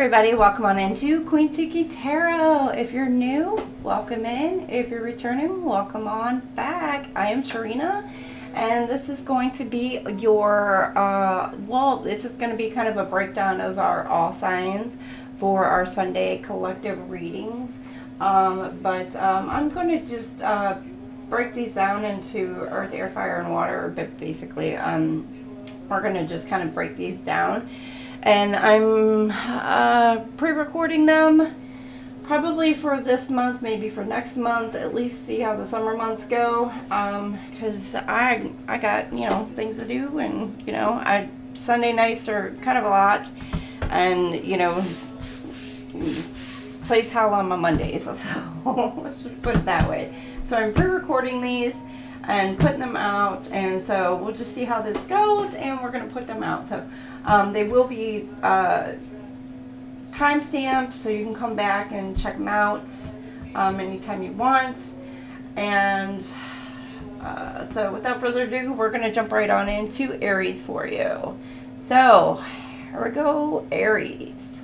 everybody, welcome on into QueenTiki Tarot. If you're new, welcome in. If you're returning, welcome on back. I am Tarina, and this is going to be your, this is going to be kind of a breakdown of our all signs for our Sunday collective readings. I'm going to just break these down into earth, air, fire, and water, but basically we're going to just kind of break these down. And I'm pre-recording them probably for this month, maybe for next month, at least see how the summer months go, because I got, things to do, and, Sunday nights are kind of a lot, and, plays hell on my Mondays, so let's just put it that way. So I'm pre-recording these and putting them out, and so we'll just see how this goes, and we're going to put them out. So they will be time-stamped, so you can come back and check them out anytime you want. And so without further ado, we're going to jump right on into Aries for you. So here we go, Aries.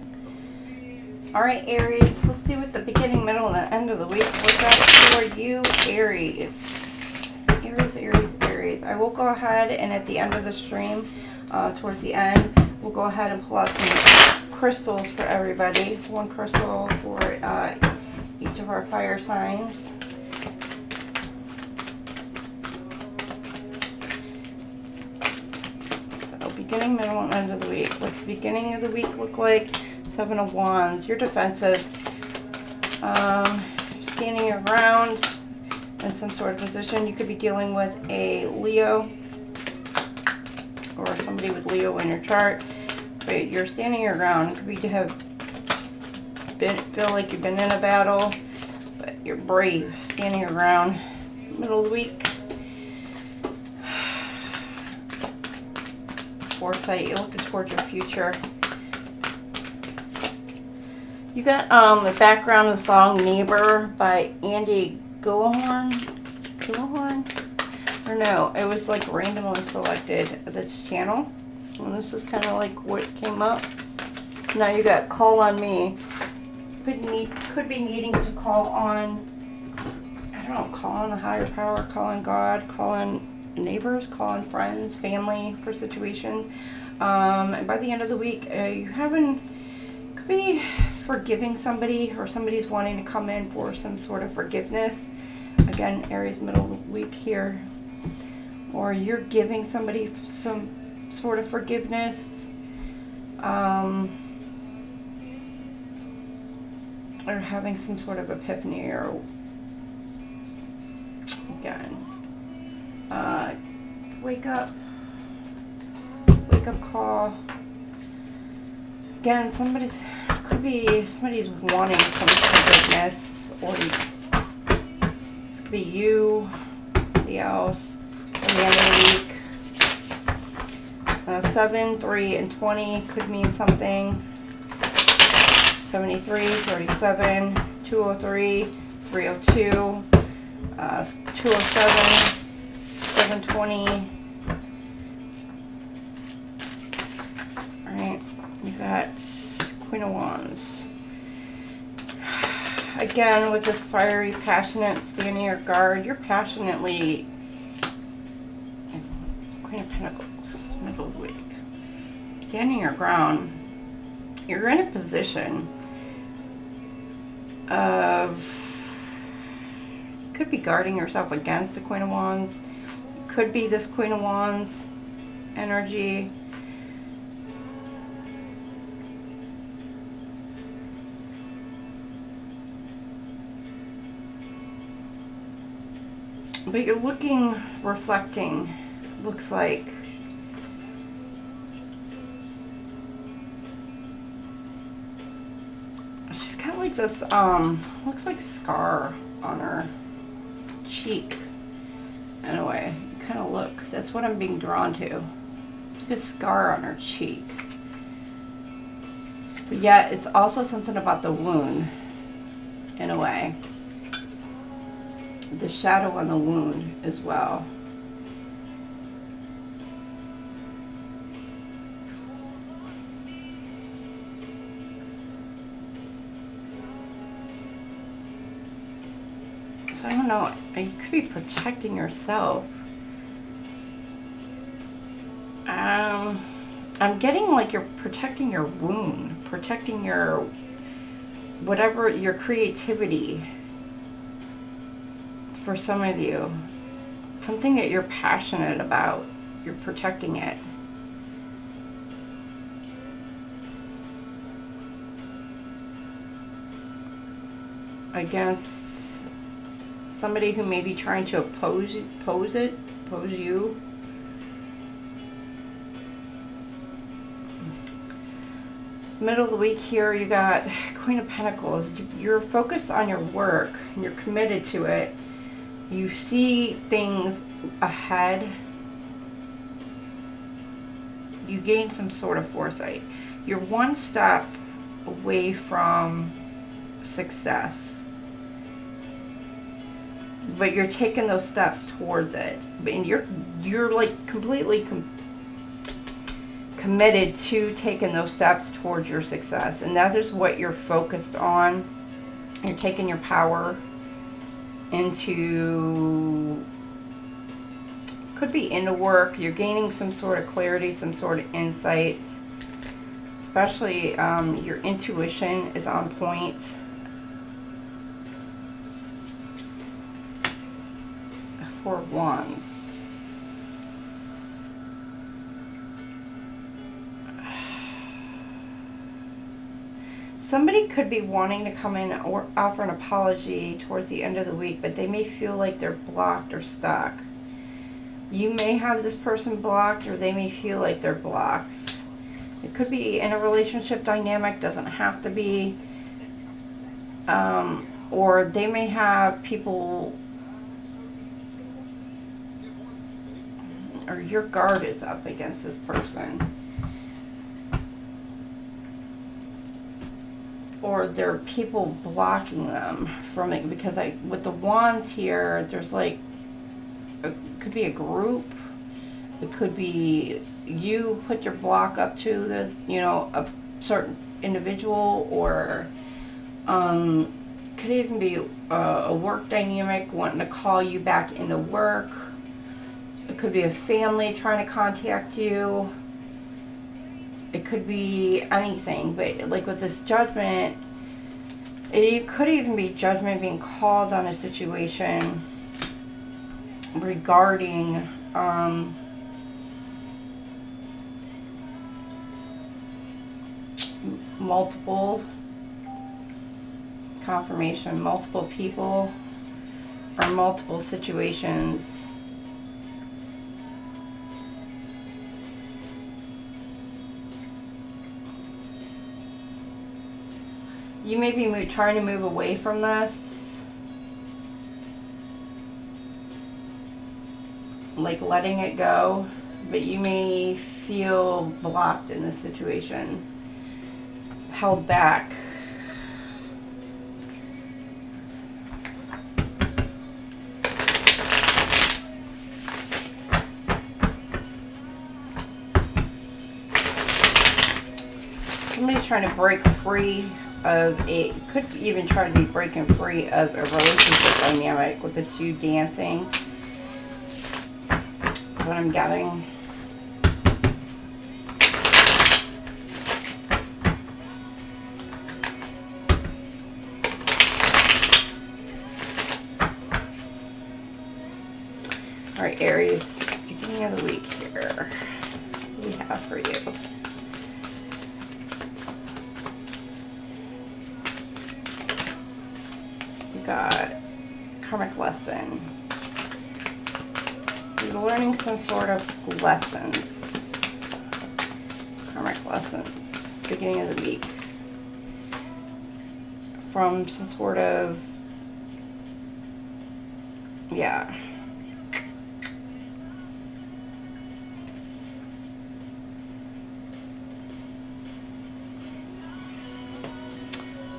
Alright, Aries, let's see what the beginning, middle, and the end of the week looks like for you, Aries. Aries. I will go ahead and at the end of the stream, towards the end, we'll go ahead and pull out some crystals for everybody. One crystal for each of our fire signs. So beginning, middle, and end of the week. What's the beginning of the week look like? Seven of Wands. You're defensive. Standing your ground in some sort of position. You could be dealing with a Leo or somebody with Leo in your chart, but you're standing your ground. It could be to have feel like you've been in a battle, but you're brave, standing your ground. Middle of the week, foresight. You're looking towards your future. You got the background of the song "Neighbor" by Andy Gullahorn? Or no, it was like randomly selected this channel. And this is kind of like what came up. Now you got "Call on Me." Could be needing to call on, I don't know, call on a higher power, call on God, call on neighbors, call on friends, family for situations. And by the end of the week, could be forgiving somebody, or somebody's wanting to come in for some sort of forgiveness. Again, Aries, middle of the week here. Or you're giving somebody some sort of forgiveness. Or having some sort of epiphany, or again, wake up call. Again, somebody's wanting some forgiveness, or this could be you, somebody else. At the end of the week, 7, 3, and 20 could mean something. 73, 37, 203, 302, 207, 720. Alright, you got Queen of Wands. Again, with this fiery, passionate, standing your guard, you're passionately, Queen of Pentacles, middle of the week, standing your ground. You're in a position of, you could be guarding yourself against the Queen of Wands. It could be this Queen of Wands energy. But you're looking, reflecting, looks like. She's got like this, looks like scar on her cheek, in a way. You kind of look, that's what I'm being drawn to. Like a scar on her cheek. But yet, it's also something about the wound, in a way. The shadow on the wound as well. So I don't know, you could be protecting yourself. I'm getting like you're protecting your wound, protecting your, whatever, your creativity. For some of you, something that you're passionate about, you're protecting it. Against somebody who may be trying to oppose you. Middle of the week here, you got Queen of Pentacles. You're focused on your work and you're committed to it. You see things ahead. You gain some sort of foresight. You're one step away from success, but you're taking those steps towards it. And you're like completely committed to taking those steps towards your success, and that is what you're focused on. You're taking your power into, could be into work. You're gaining some sort of clarity, some sort of insights, especially your intuition is on point. Four of Wands. Somebody could be wanting to come in or offer an apology towards the end of the week, but they may feel like they're blocked or stuck. You may have this person blocked, or they may feel like they're blocked. It could be in a relationship dynamic, doesn't have to be. Or they may have people, or your guard is up against this person. Or there are people blocking them from it, because with the wands here, there's like, it could be a group. It could be you put your block up to this, you know, a certain individual, or could even be a work dynamic wanting to call you back into work. It could be a family trying to contact you. It could be anything, but like with this judgment, it could even be judgment being called on a situation regarding multiple confirmation, multiple people, or multiple situations. You may be trying to move away from this, like letting it go, but you may feel blocked in this situation, held back. Somebody's trying to break free of could even try to be breaking free of a relationship dynamic with the two dancing. That's what I'm getting. All right, Aries, beginning of the week here. What do we have for you? Got karmic lesson. You're learning some sort of lessons. Karmic lessons. Beginning of the week. From some sort of, yeah.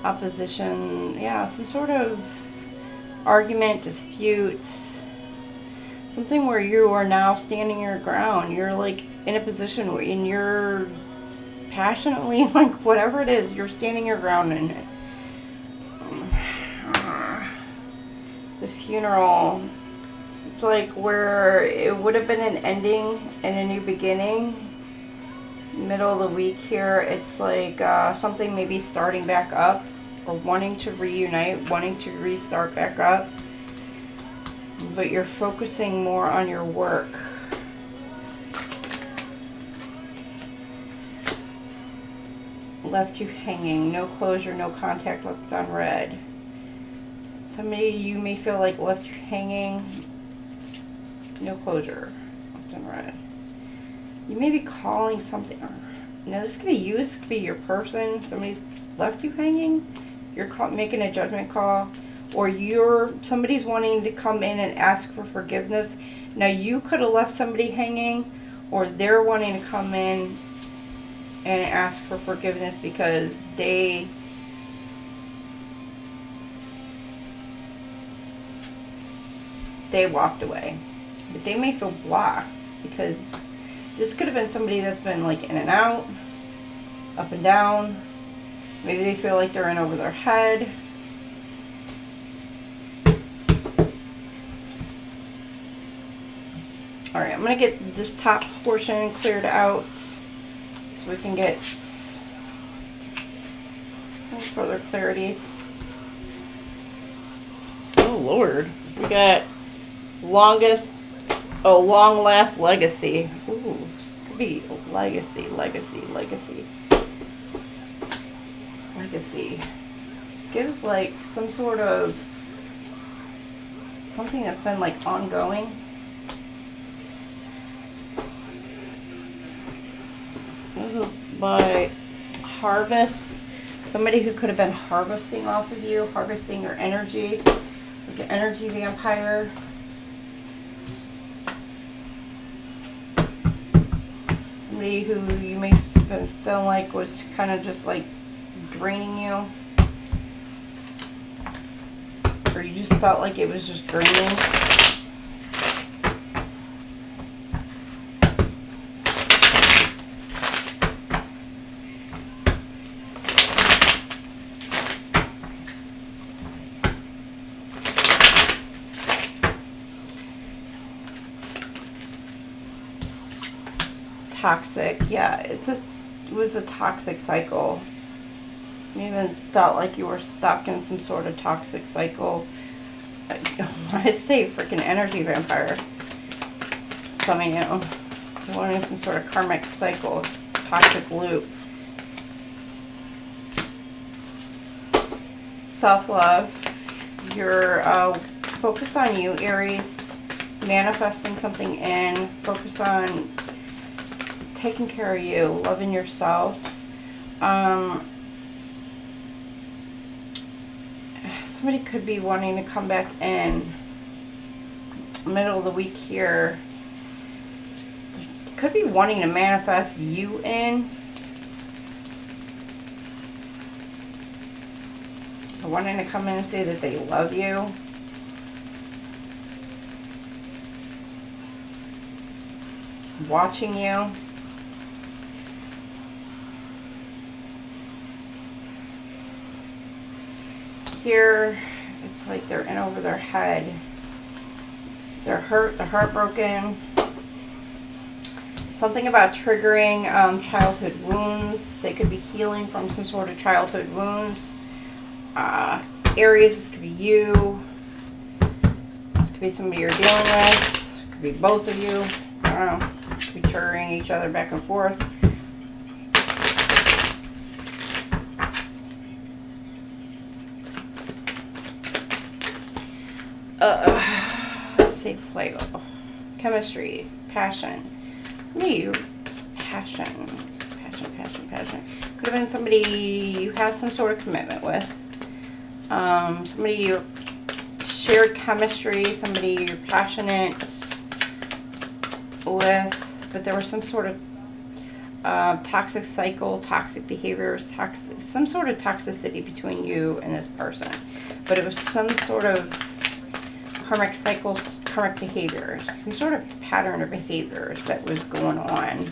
Opposition, yeah, some sort of argument, dispute, something where you are now standing your ground. You're like in a position where you're passionately, like whatever it is, you're standing your ground in it. The funeral. It's like where it would have been an ending and a new beginning. Middle of the week here, it's like something maybe starting back up or wanting to reunite, wanting to restart back up. But you're focusing more on your work. Left you hanging. No closure, no contact, left unread. Somebody you may feel like left you hanging. No closure, left unread. You may be calling something. Now this could be you, this could be your person. Somebody's left you hanging. You're making a judgment call. Or somebody's wanting to come in and ask for forgiveness. Now you could have left somebody hanging, or they're wanting to come in and ask for forgiveness because they walked away. But they may feel blocked because this could have been somebody that's been like in and out, up and down. Maybe they feel like they're in over their head. Alright, I'm going to get this top portion cleared out so we can get further clarities. Oh Lord, we got long last legacy. Ooh, could be legacy. This gives like some sort of something that's been like ongoing. By harvest, somebody who could have been harvesting off of you, harvesting your energy, like an energy vampire. Somebody who you may feel like was kind of just like draining you, or you just felt like it was just draining. Toxic, yeah, it was a toxic cycle. You even felt like you were stuck in some sort of toxic cycle. I say freaking energy vampire. Some of you wanting some sort of karmic cycle, toxic loop. Self-love. You're focus on you, Aries. Manifesting something in. Focus on taking care of you, loving yourself. Somebody could be wanting to come back in middle of the week here. Could be wanting to manifest you in. Or wanting to come in and say that they love you. Watching you. Here, it's like they're in over their head. They're hurt, they're heartbroken. Something about triggering childhood wounds. They could be healing from some sort of childhood wounds. Aries, this could be you. This could be somebody you're dealing with. It could be both of you. I don't know. Could be triggering each other back and forth. Let's see, fuego, chemistry, passion. Me, passion. Could have been somebody you had some sort of commitment with. Somebody you shared chemistry, somebody you're passionate with, but there was some sort of toxic cycle, toxic behaviors, some sort of toxicity between you and this person. But it was some sort of karmic cycle, karmic behaviors, some sort of pattern of behaviors that was going on.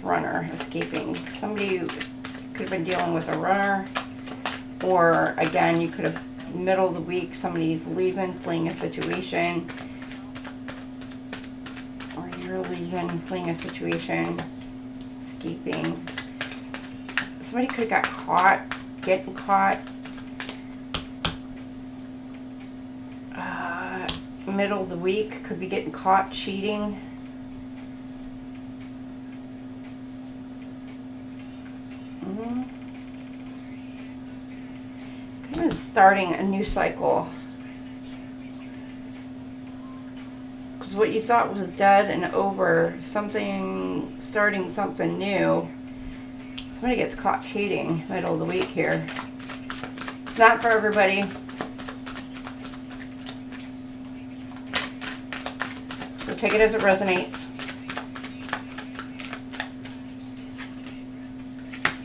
Runner, escaping. Somebody could have been dealing with a runner. Or again, you could have middle of the week, somebody's leaving, fleeing a situation. Or you're leaving, fleeing a situation, escaping. Somebody could have got caught, getting caught. Middle of the week, could be getting caught cheating. Kind of starting a new cycle. Because what you thought was dead and over, starting something new. Somebody gets caught cheating middle of the week here. It's not for everybody. So take it as it resonates.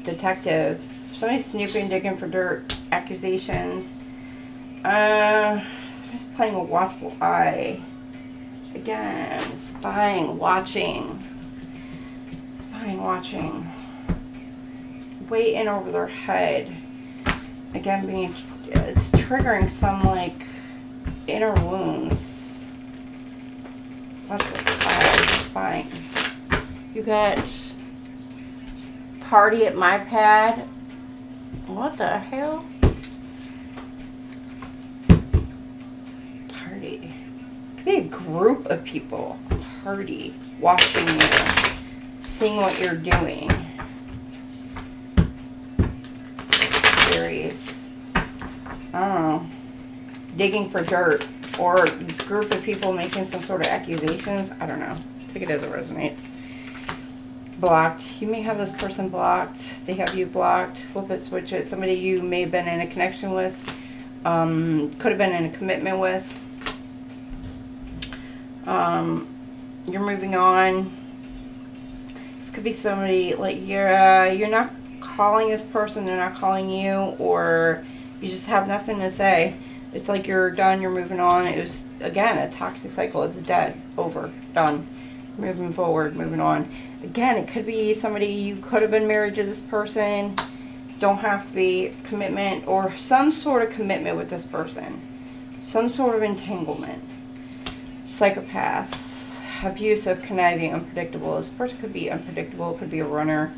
Detective. Somebody's snooping, digging for dirt, accusations. Somebody's playing a watchful eye. Again, spying, watching. Spying, watching. Way in over their head. Again, it's triggering some like inner wounds. Watchful eye, spying. You got party at my pad. What the hell? Party. Could be a group of people. A party. Watching you. Seeing what you're doing. Aries. I don't know. Digging for dirt. Or a group of people making some sort of accusations. I don't know. Take it as it resonates. Blocked. You may have this person blocked. They have you blocked. Flip it, switch it. Somebody you may have been in a connection with. Could have been in a commitment with. You're moving on. This could be somebody like you're not calling this person. They're not calling you, or you just have nothing to say. It's like you're done. You're moving on. It was again a toxic cycle. It's dead. Over. Done. Moving forward, moving on. Again, it could be somebody you could have been married to this person. Don't have to be commitment or some sort of commitment with this person. Some sort of entanglement. Psychopaths. Abusive, conniving, unpredictable. This person could be unpredictable. Could be a runner.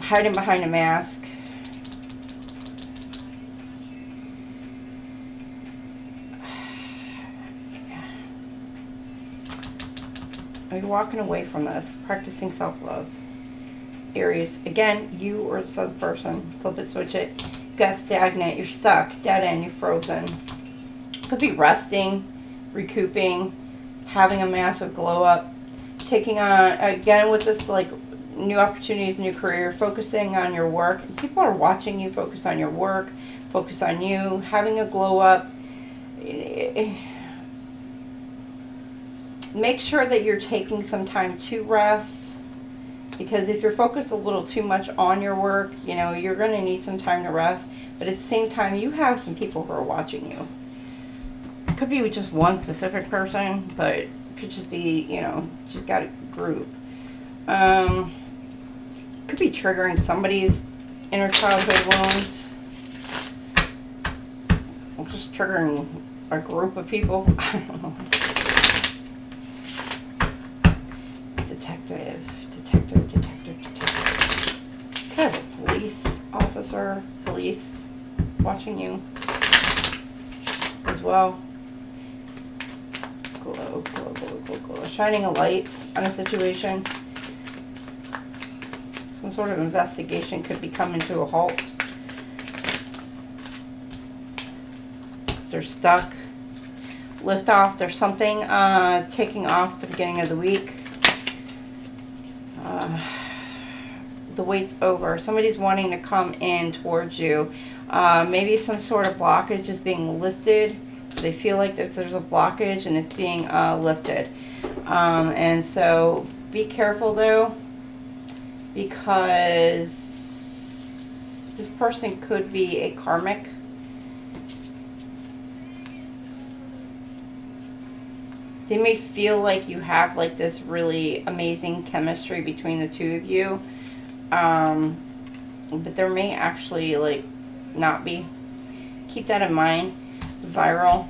Hiding behind a mask. Are you walking away from this? Practicing self-love. Aries. Again, you or this other person. Flip it, switch it. You got stagnant. You're stuck. Dead end. You're frozen. Could be resting, recouping, having a massive glow up. Taking on, again, with this like new opportunities, new career. Focusing on your work. People are watching you. Focus on your work. Focus on you. Having a glow up. Make sure that you're taking some time to rest, because if you're focused a little too much on your work, you know, you're going to need some time to rest. But at the same time, you have some people who are watching you. It could be just one specific person, but it could just be, you know, just got a group. Could be triggering somebody's inner childhood wounds. Or just triggering a group of people. I don't know. Detective. Kind of a police officer, police watching you as well. Glow. Shining a light on a situation. Some sort of investigation could be coming to a halt. They're stuck. Lift off. There's something taking off at the beginning of the week. The wait's over. Somebody's wanting to come in towards you. Maybe some sort of blockage is being lifted. They feel like that there's a blockage and it's being lifted. And so be careful though, because this person could be a karmic. They may feel like you have like this really amazing chemistry between the two of you. but there may actually, like, not be. Keep that in mind. Viral.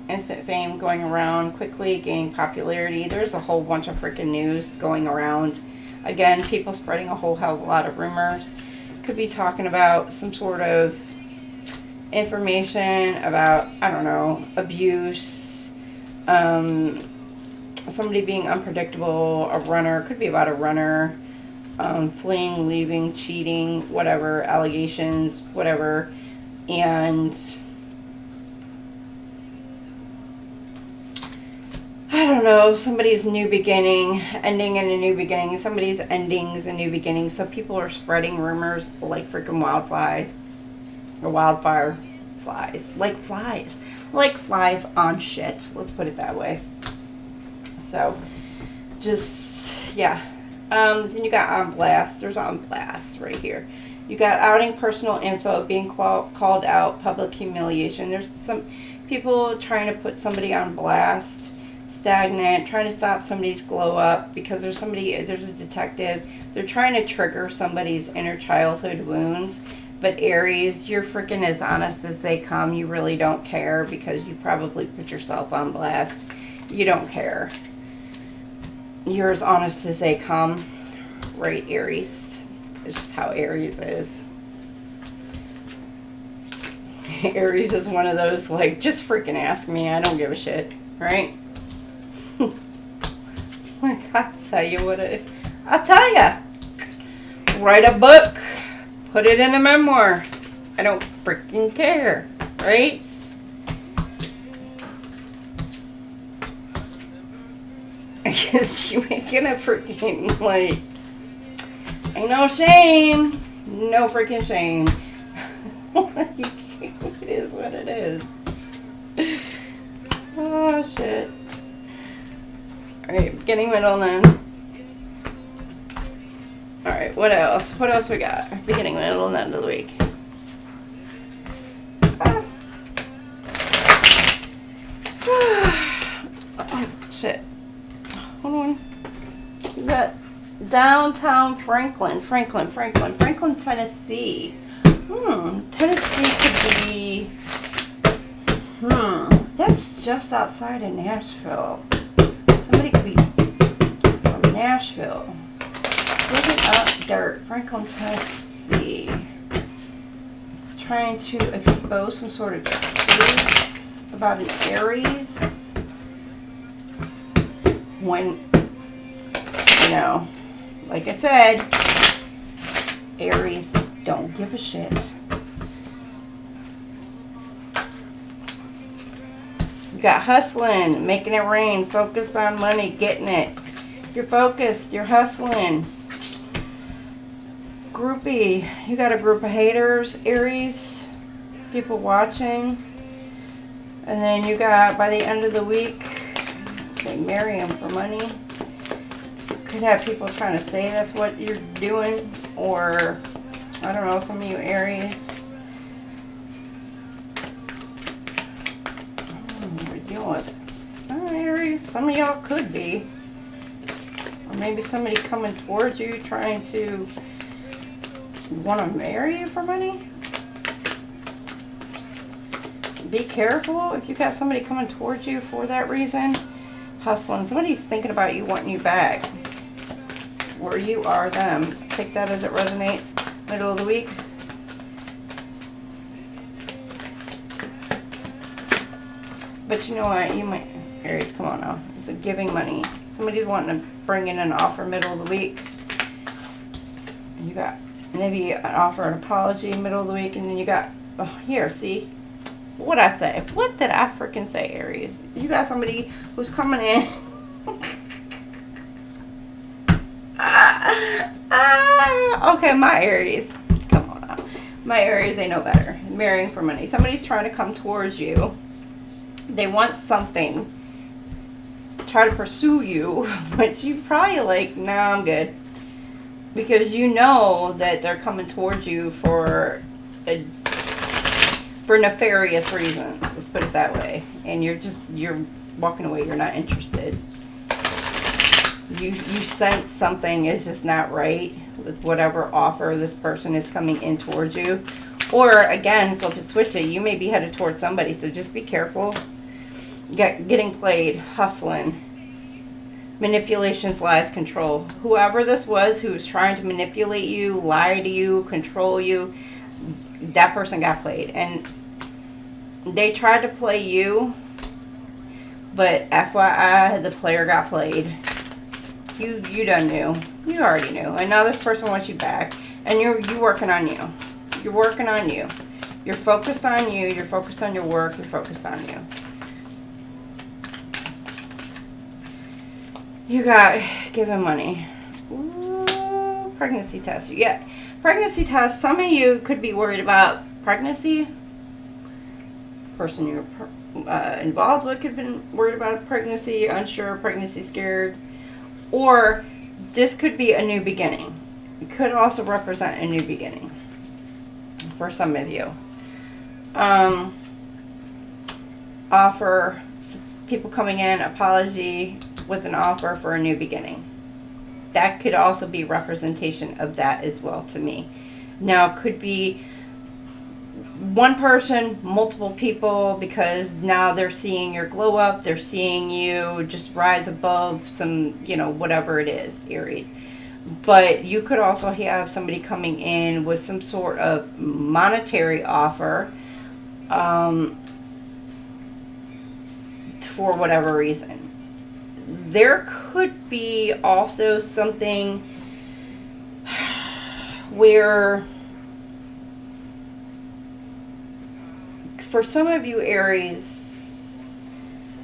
Instant fame going around, quickly gaining popularity. There's a whole bunch of freaking news going around. Again, people spreading a whole hell of a lot of rumors. Could be talking about some sort of information about, I don't know, abuse, somebody being unpredictable, a runner. Could be about a runner, fleeing, leaving, cheating, whatever, allegations, whatever. And I don't know, somebody's new beginning, ending in a new beginning. Somebody's ending is a new beginning. So people are spreading rumors like freaking wildflies. Or wildfire flies. Like flies. Like flies on shit. Let's put it that way. So, just, yeah. Then you got on blast. There's on blast right here. You got outing personal info, being called out, public humiliation. There's some people trying to put somebody on blast, stagnant, trying to stop somebody's glow up because there's a detective. They're trying to trigger somebody's inner childhood wounds. But Aries, you're freaking as honest as they come. You really don't care because you probably put yourself on blast. You don't care. You're as honest as they come. Right, Aries? It's just how Aries is. Aries is one of those, like, just freaking ask me. I don't give a shit. Right? I'll tell you what I'll tell you. Write a book. Put it in a memoir. I don't freaking care. Right? I guess you ain't gonna freaking, like, ain't no shame. No freaking shame. It is what it is. Oh, shit. Alright, beginning, middle, and end. Alright, what else? What else we got? Beginning, middle, and end of the week. Oh, shit. Hold on. We got downtown Franklin, Tennessee. Tennessee could be, that's just outside of Nashville. Somebody could be from Nashville. Digging up dirt, Franklin, Tennessee. Trying to expose some sort of truth about an Aries. When, you know, like I said, Aries don't give a shit. You got hustling, making it rain, focused on money, getting it. You're focused, you're hustling. Groupie, you got a group of haters, Aries, people watching. And then you got, by the end of the week, say marry him for money. Could have people trying to say that's what you're doing, or I don't know, some of you Aries. What are we dealing with? Oh, Aries, some of y'all could be. Or maybe somebody coming towards you trying to want to marry you for money. Be careful if you got somebody coming towards you for that reason. Hustling. Somebody's thinking about you, wanting you back. Or you are them. Take that as it resonates. Middle of the week. But you know what? You might, Aries, come on now. It's a giving money. Somebody's wanting to bring in an offer middle of the week. You got maybe an offer, an apology middle of the week. And then you got, oh, here, see? What'd I say? What did I freaking say, Aries? You got somebody who's coming in. Okay, my Aries. Come on now. My Aries, they know better. Marrying for money. Somebody's trying to come towards you. They want something. Try to pursue you. But you probably like, nah, I'm good. Because you know that they're coming towards you for nefarious reasons. Let's put it that way. And you're walking away. You're not interested. You sense something is just not right with whatever offer this person is coming in towards you. Or again, flip it, switch it. You may be headed towards somebody, so just be careful. Getting played, hustling, manipulations, lies, control. Whoever this was who was trying to manipulate you, lie to you, control you, that person got played. And they tried to play you, but FYI, the player got played. You done knew. You already knew. And now this person wants you back. And you're working on you. You're working on you. You're focused on you. You're focused on your work. You're focused on you. You got given money. Ooh, pregnancy test. Yeah, pregnancy test. Some of you could be worried about pregnancy. Person you're involved with could have been worried about pregnancy, unsure, pregnancy scared. Or this could be a new beginning. It could also represent a new beginning for some of you. Offer, people coming in, apology with an offer for a new beginning. That could also be representation of that as well to me. Now, it could be one person, multiple people, because now they're seeing your glow up, they're seeing you just rise above some, you know, whatever it is, Aries. But you could also have somebody coming in with some sort of monetary offer for whatever reason. There could be also something where, for some of you, Aries,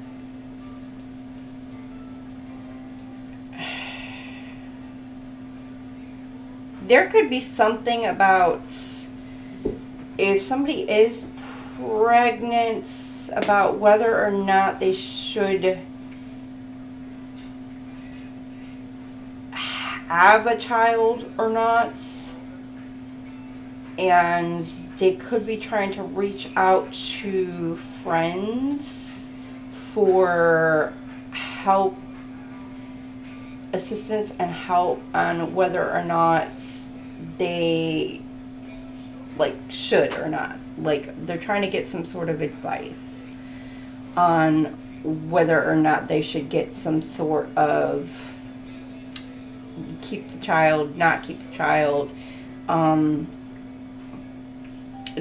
there could be something about if somebody is pregnant, about whether or not they should have a child or not. And they could be trying to reach out to friends for help, assistance, and help on whether or not they should or not. They're trying to get some sort of advice on whether or not they should get some sort of keep the child, not keep the child,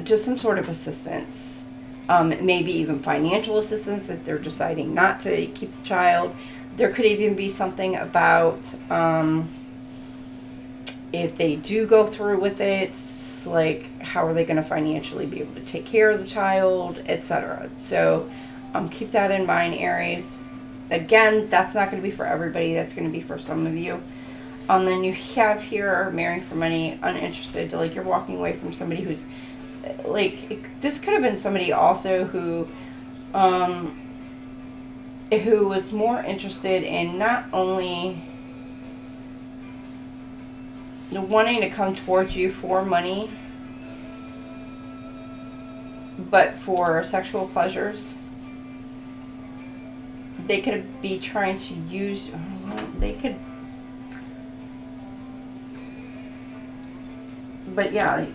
just some sort of assistance, maybe even financial assistance if they're deciding not to keep the child. There could even be something about if they do go through with it, how are they going to financially be able to take care of the child, etc. So keep that in mind, Aries. Again, that's not going to be for everybody. That's going to be for some of you. Then you have here marrying for money, uninterested. You're walking away from somebody who's this could have been somebody also who was more interested in not only wanting to come towards you for money, but for sexual pleasures. They could be trying to use, but yeah,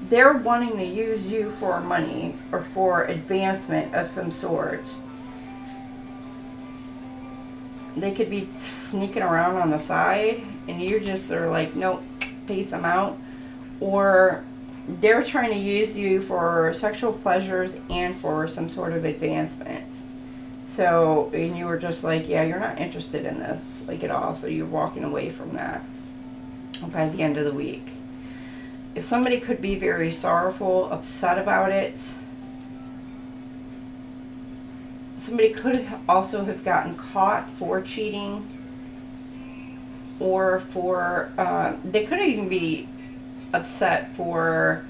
they're wanting to use you for money or for advancement of some sort. They could be sneaking around on the side and you just are like, nope, peace, I'm out. Or they're trying to use you for sexual pleasures and for some sort of advancement. So, and you were just like, yeah, you're not interested in this, at all. So you're walking away from that by the end of the week. If somebody could be very sorrowful, upset about it. Somebody could also have gotten caught for cheating, or for, they could even be upset for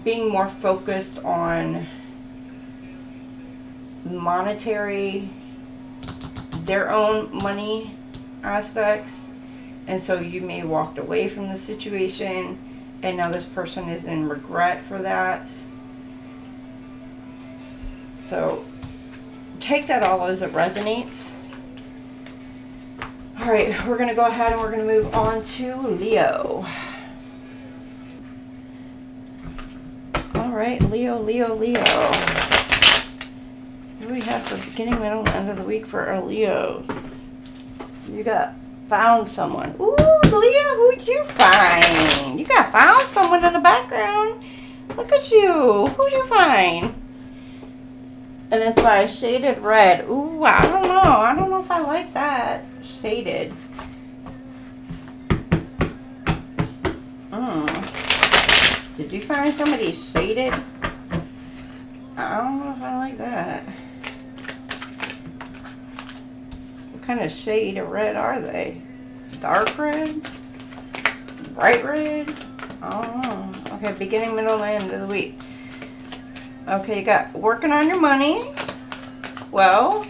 being more focused on monetary, their own money aspects, and so you may have walked away from the situation, and now this person is in regret for that. So take that all as it resonates. All right, we're going to go ahead and we're going to move on to Leo. All right, Leo. Here we have the beginning, middle, and end of the week for our Leo. You got found someone. Ooh, Leo, who'd you find? You got found someone in the background. Look at you. Who'd you find? And it's by shaded red. Ooh, I don't know. I don't know if I like that. Shaded. Did you find somebody shaded? I don't know if I like that. What kind of shade of red are they? Dark red? Bright red? I don't know. Okay, beginning, middle, and end of the week. Okay, you got working on your money. Well,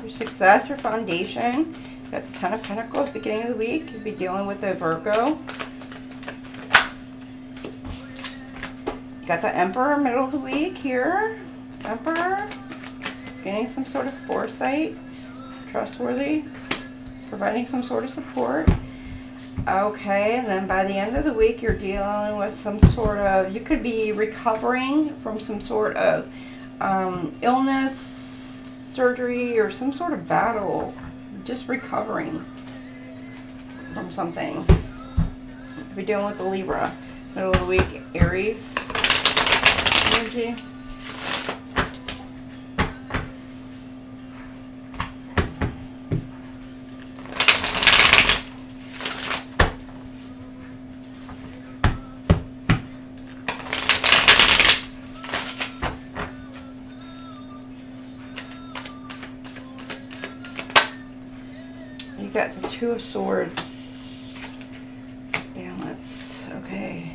your success, your foundation. You got the Ten of Pentacles, beginning of the week. You'll be dealing with a Virgo. You got the Emperor, middle of the week here. Emperor. Getting some sort of foresight. Trustworthy. Providing some sort of support. Okay, and then by the end of the week, you're dealing with some sort of, you could be recovering from some sort of illness, surgery, or some sort of battle. Just recovering from something. You'll be dealing with the Libra. Middle of the week, Aries energy. You got the Two of Swords. Balance. Okay.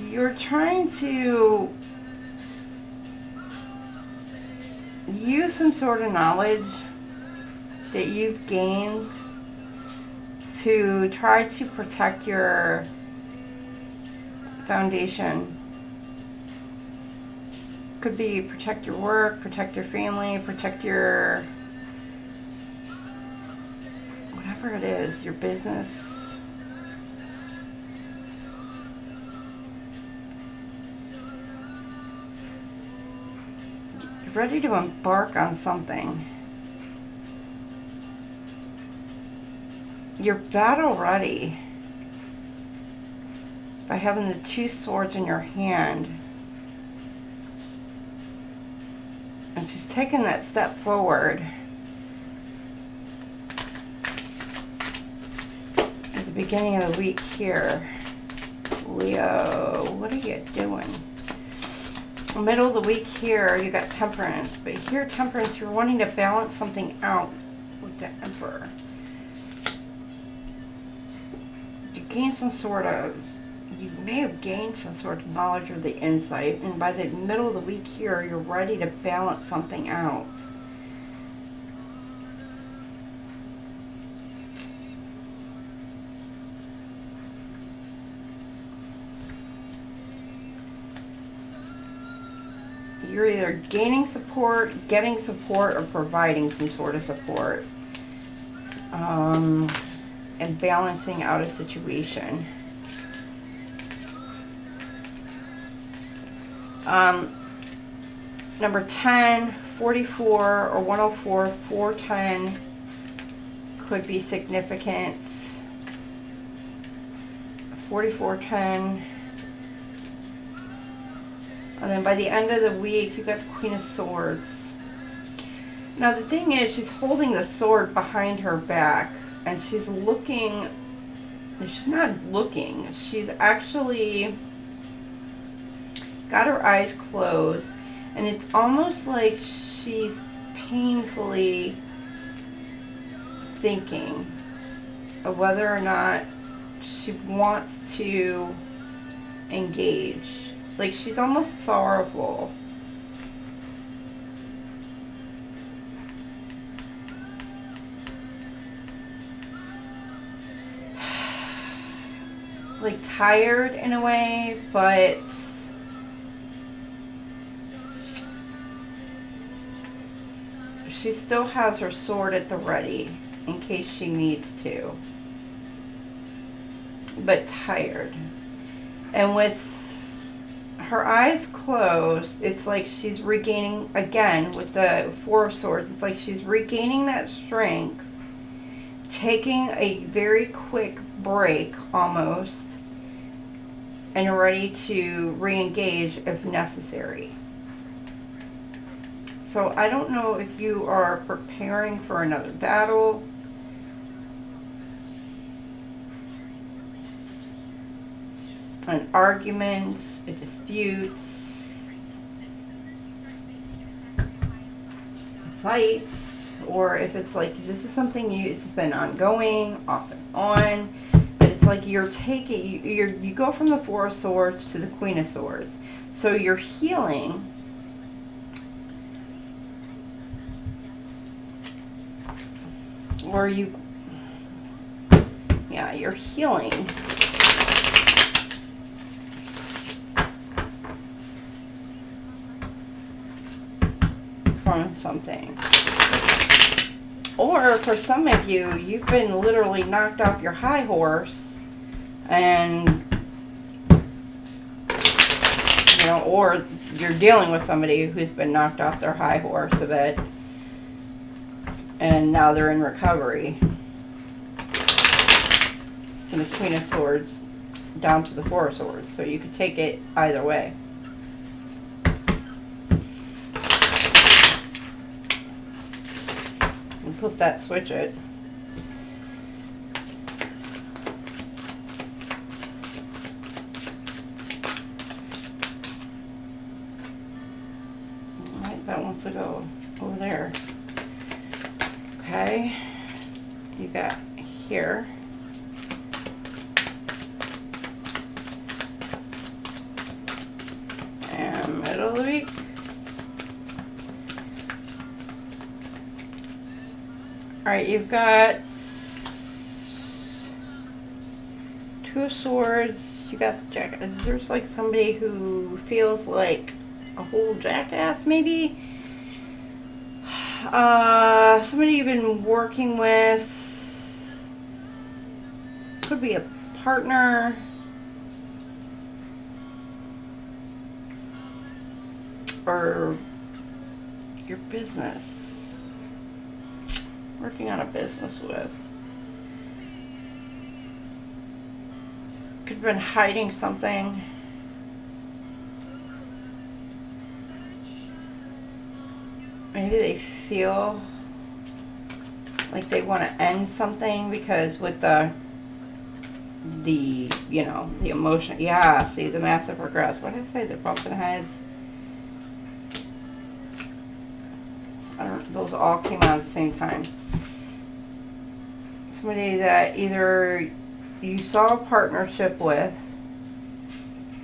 You're trying to use some sort of knowledge that you've gained to try to protect your foundation. Could be protect your work, protect your family, protect your whatever it is, your business. Ready to embark on something. You're battle ready by having the Two Swords in your hand and just taking that step forward. At the beginning of the week here, Leo, what are you doing? Middle of the week here, you got Temperance, but here Temperance, you're wanting to balance something out with the Emperor. You gain some sort of, you may have gained some sort of knowledge or the insight, and by the middle of the week here, you're ready to balance something out. You're either gaining support, getting support, or providing some sort of support. And balancing out a situation. Number 10, 44, or 104, 410 could be significant. 4410. And then by the end of the week, you got the Queen of Swords. Now the thing is, she's holding the sword behind her back, and she's looking, she's not looking, she's actually got her eyes closed, and it's almost like she's painfully thinking of whether or not she wants to engage. Like, she's almost sorrowful. like tired in a way, but she still has her sword at the ready in case she needs to. But tired. And with her eyes closed, it's like she's regaining, again, with the Four of Swords, it's like she's regaining that strength, taking a very quick break almost, and ready to re-engage if necessary. So I don't know if you are preparing for another battle, an argument, a dispute, fights, or if it's like this is something it's been ongoing, off and on, but it's like you're taking, you go from the Four of Swords to the Queen of Swords. So you're healing, or you're healing from something. Or for some of you, you've been literally knocked off your high horse, and you know, or you're dealing with somebody who's been knocked off their high horse a bit, and now they're in recovery. From the Queen of Swords down to the Four of Swords. So you could take it either way. And flip that, switch it. Alright, that wants to go over there. Okay. You got here. And middle of the week. Alright, you've got Two of Swords. You got the jackass. There's like somebody who feels like a whole jackass, maybe. Somebody you've been working with. Could be a partner. Or your business. Working on a business with. Could have been hiding something. Maybe they feel like they want to end something because with the you know, the emotion. Yeah, see, the massive regrets. What did I say? They're bumping heads. I don't, those all came out at the same time. Somebody that either you saw a partnership with,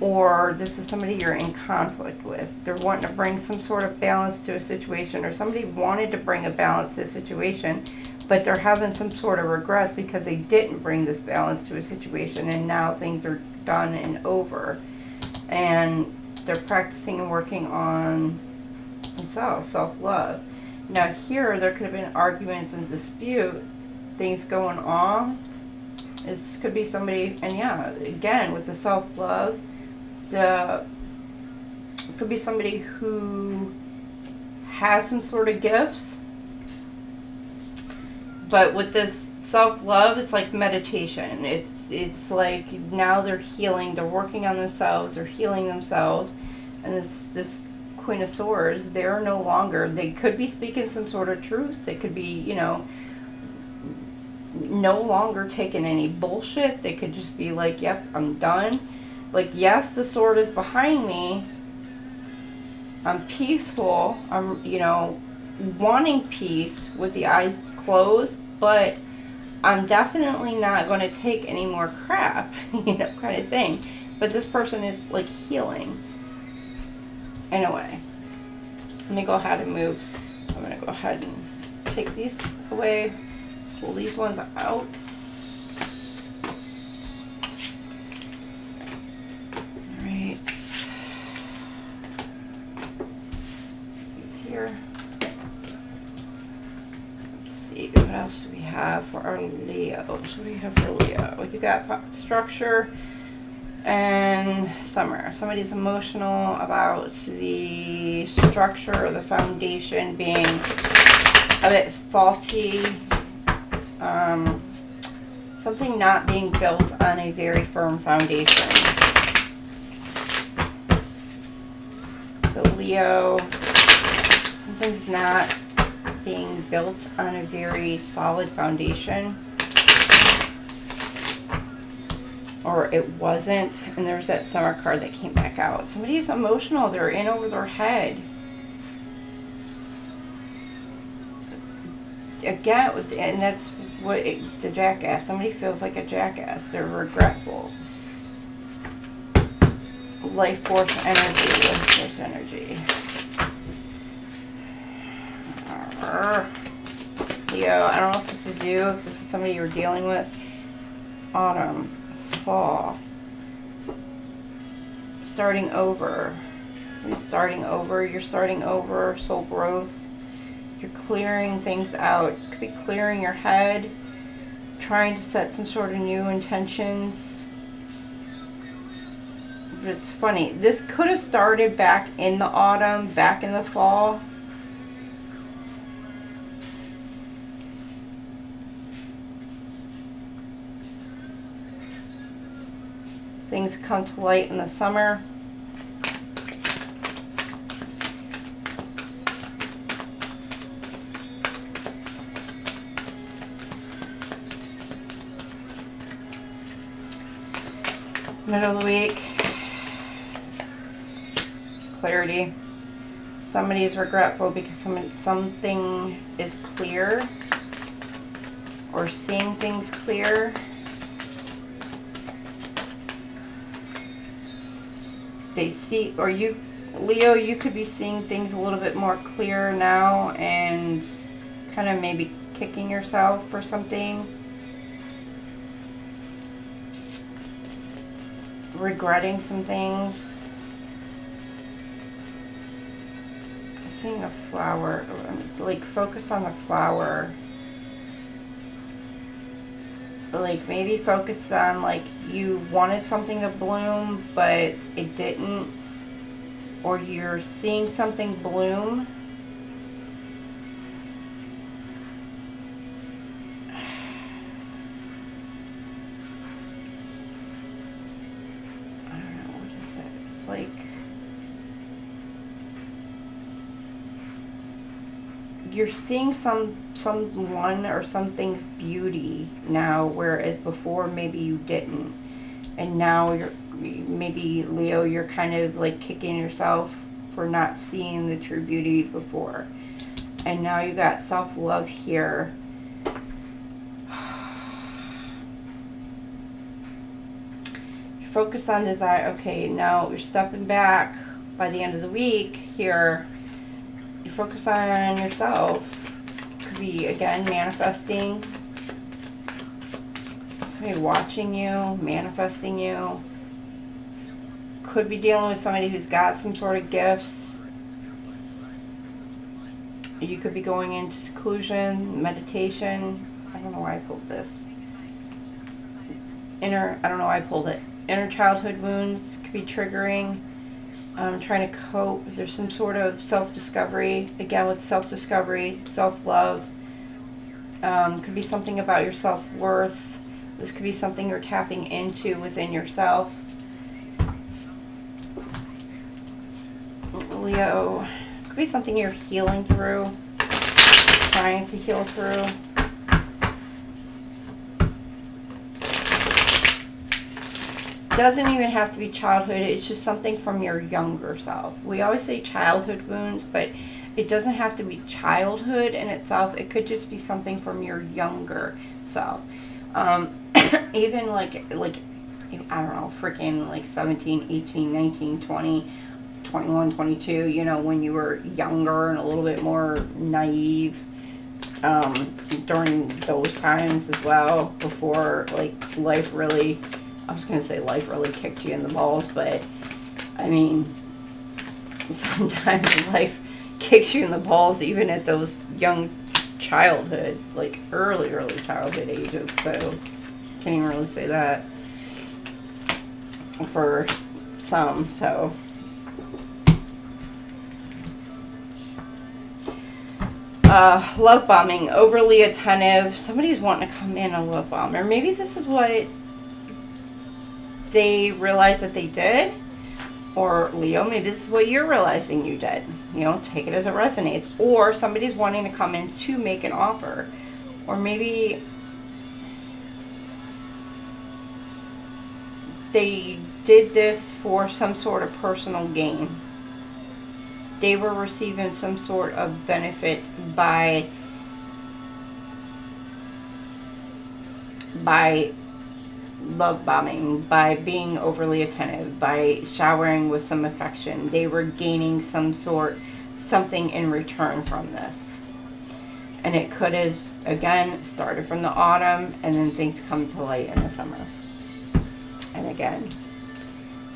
or this is somebody you're in conflict with. They're wanting to bring some sort of balance to a situation, or somebody wanted to bring a balance to a situation, but they're having some sort of regrets because they didn't bring this balance to a situation, and now things are done and over. And they're practicing and working on themselves, self-love. Now here, there could have been arguments and dispute, things going on. This could be somebody, and yeah, again, with the self-love, it could be somebody who has some sort of gifts. But with this self-love, it's like meditation. It's like now they're healing, they're working on themselves, they're healing themselves. And this Queen of Swords, they're no longer, they could be speaking some sort of truth. They could be, you know, no longer taking any bullshit. They could just be like, yep, I'm done. Like, yes, the sword is behind me. I'm peaceful. I'm, you know, wanting peace with the eyes closed, but I'm definitely not going to take any more crap, you know, kind of thing. But this person is like healing in a way. Let me go ahead and move. I'm going to go ahead and take these away, pull these ones out. for our Leo? So what do you have for Leo? You got structure and summer. Somebody's emotional about the structure or the foundation being a bit faulty. Something not being built on a very firm foundation. So Leo, something's not being built on a very solid foundation. Or it wasn't. And there's that summer card that came back out. Somebody's emotional. They're in over their head. Again, and that's what the jackass. Somebody feels like a jackass. They're regretful. Life force energy. Life force energy. Leo, I don't know if this is you, if this is somebody you're dealing with. Autumn, fall. Starting over. Somebody's starting over. You're starting over. Soul growth. You're clearing things out. Could be clearing your head, trying to set some sort of new intentions. But it's funny. This could have started back in the autumn, back in the fall. Things come to light in the summer. Middle of the week, clarity. Somebody is regretful because something is clear, or seeing things clear. They see, or you, Leo, you could be seeing things a little bit more clear now and kind of maybe kicking yourself for something. Regretting some things. I'm seeing a flower. Like, focus on the flower. Like, maybe focus on, like, you wanted something to bloom, but it didn't. Or you're seeing something bloom. Like, you're seeing someone or something's beauty now, whereas before maybe you didn't. And now you're, maybe Leo, you're kind of like kicking yourself for not seeing the true beauty before. And now you got self-love here. Focus on desire. Okay, now you're stepping back by the end of the week here. You focus on yourself. Could be, again, manifesting. Somebody watching you, manifesting you. Could be dealing with somebody who's got some sort of gifts. You could be going into seclusion, meditation. I don't know why I pulled this. I don't know why I pulled it. Inner childhood wounds could be triggering. Trying to cope. There's some sort of self-discovery. Again, with self-discovery, self-love. Could be something about your self-worth. This could be something you're tapping into within yourself. Leo, could be something you're healing through. Trying to heal through. Doesn't even have to be childhood. It's just something from your younger self. We always say childhood wounds, but it doesn't have to be childhood in itself. It could just be something from your younger self. Even like I don't know, freaking like 17, 18, 19, 20, 21, 22, you know, when you were younger and a little bit more naive. During those times as well, before like life really, I was going to say life really kicked you in the balls, but I mean, sometimes life kicks you in the balls even at those young childhood, like early childhood ages, so can't even really say that for some. So love bombing, overly attentive. Somebody's wanting to come in and love bomb, or maybe this is what they realize that they did. Or Leo, maybe this is what you're realizing you did. You know, take it as it resonates. Or somebody's wanting to come in to make an offer. Or maybe they did this for some sort of personal gain. They were receiving some sort of benefit by love bombing, by being overly attentive, by showering with some affection. They were gaining something in return from this. And it could have, again, started from the autumn, and then things come to light in the summer. And again,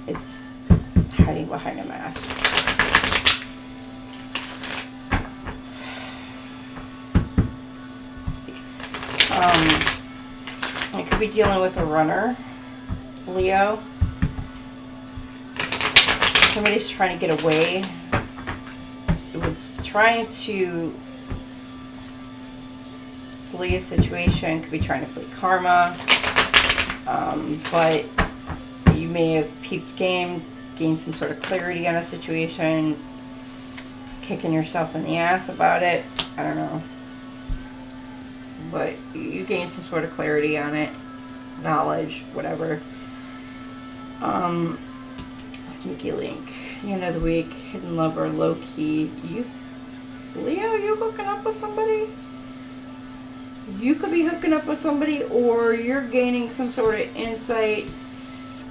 it's hiding behind a mask. I could be dealing with a runner, Leo. Somebody's trying to get away. It's trying to flee a situation. Could be trying to flee karma. But you may have peeped game, gained some sort of clarity on a situation, kicking yourself in the ass about it. I don't know. But you gain some sort of clarity on it, knowledge, whatever. Sneaky link. The end of the week, hidden lover, low key. Leo, you hooking up with somebody? You could be hooking up with somebody, or you're gaining some sort of insights.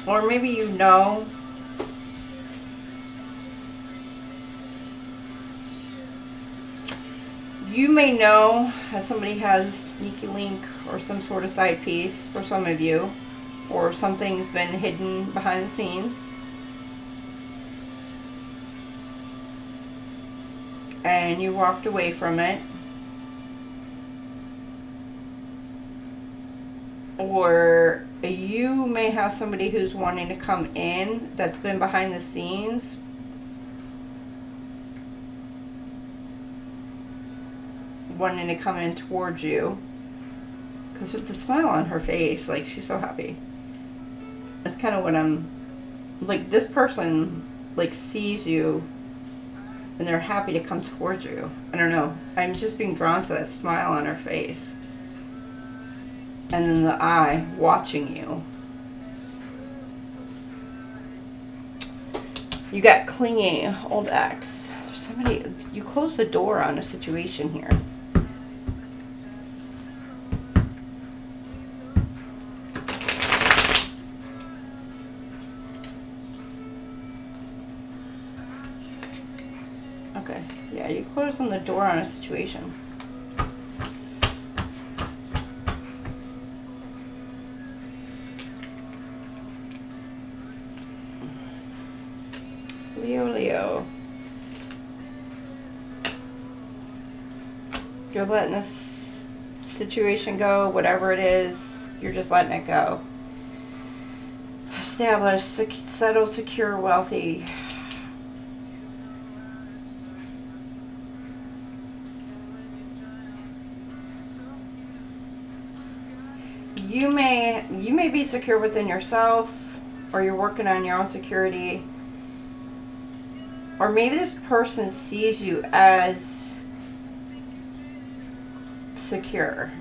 Or maybe you know. You may know that somebody has a sneaky link or some sort of side piece for some of you, or something's been hidden behind the scenes. And you walked away from it. Or you may have somebody who's wanting to come in that's been behind the scenes, wanting to come in towards you, because with the smile on her face, like, she's so happy. That's kind of what I'm like. This person like sees you and they're happy to come towards you. I don't know, I'm just being drawn to that smile on her face, and then the eye watching you. You got clingy, old ex. Somebody, you closed the door on a situation here. Okay, yeah, you closed on the door on a situation. Leo. You're letting this situation go, whatever it is, you're just letting it go. Established, settled, secure, wealthy. You may be secure within yourself, or you're working on your own security. Or maybe this person sees you as secure,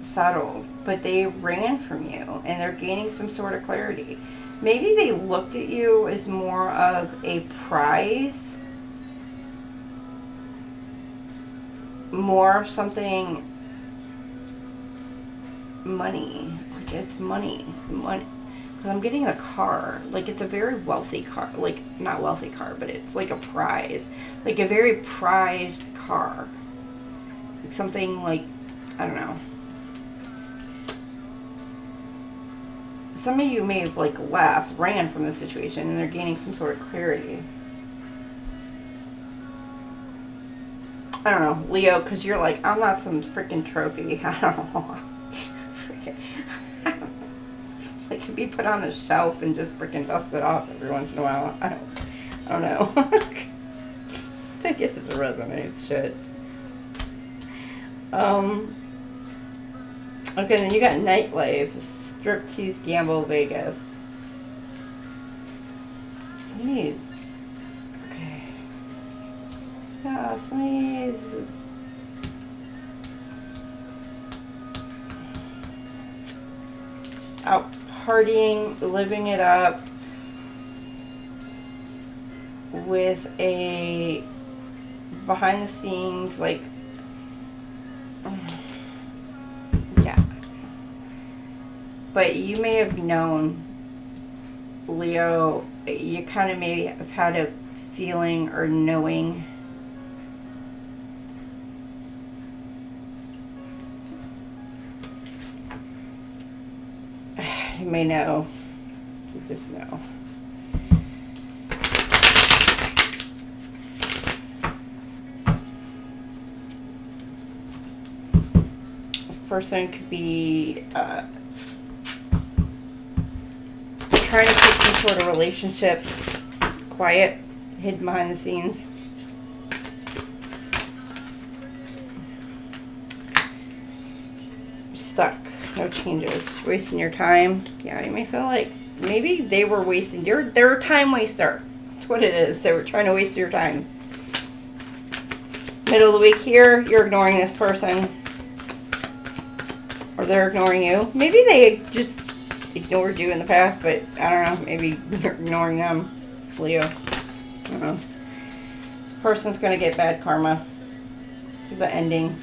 settled, but they ran from you and they're gaining some sort of clarity. Maybe they looked at you as more of a prize, more of something, money. Like, it's money. I'm getting a car, like it's a very wealthy car, like not wealthy car, but it's like a prize, like a very prized car, like something like, I don't know. Some of you may have like left, ran from the situation, and they're gaining some sort of clarity. I don't know, Leo, because you're like, I'm not some freaking trophy. I don't know. It could be put on a shelf and just freaking dust it off every once in a while. I don't know. I guess it resonates, shit. Okay, then you got nightlife, striptease, gamble, Vegas. Sneeze. Okay. Yeah, sneeze. Out partying, living it up with a behind the scenes, like, yeah. But you may have known, Leo, you kind of may have had a feeling or knowing you may know. You just know. This person could be trying to keep some sort of relationship quiet, hidden behind the scenes. Stuck. No changes. Wasting your time. Yeah, you may feel like maybe they were wasting they're a time waster. That's what it is. They were trying to waste your time. Middle of the week here, you're ignoring this person. Or they're ignoring you. Maybe they just ignored you in the past, but I don't know. Maybe you're ignoring them. Leo. I don't know. This person's going to get bad karma. The ending.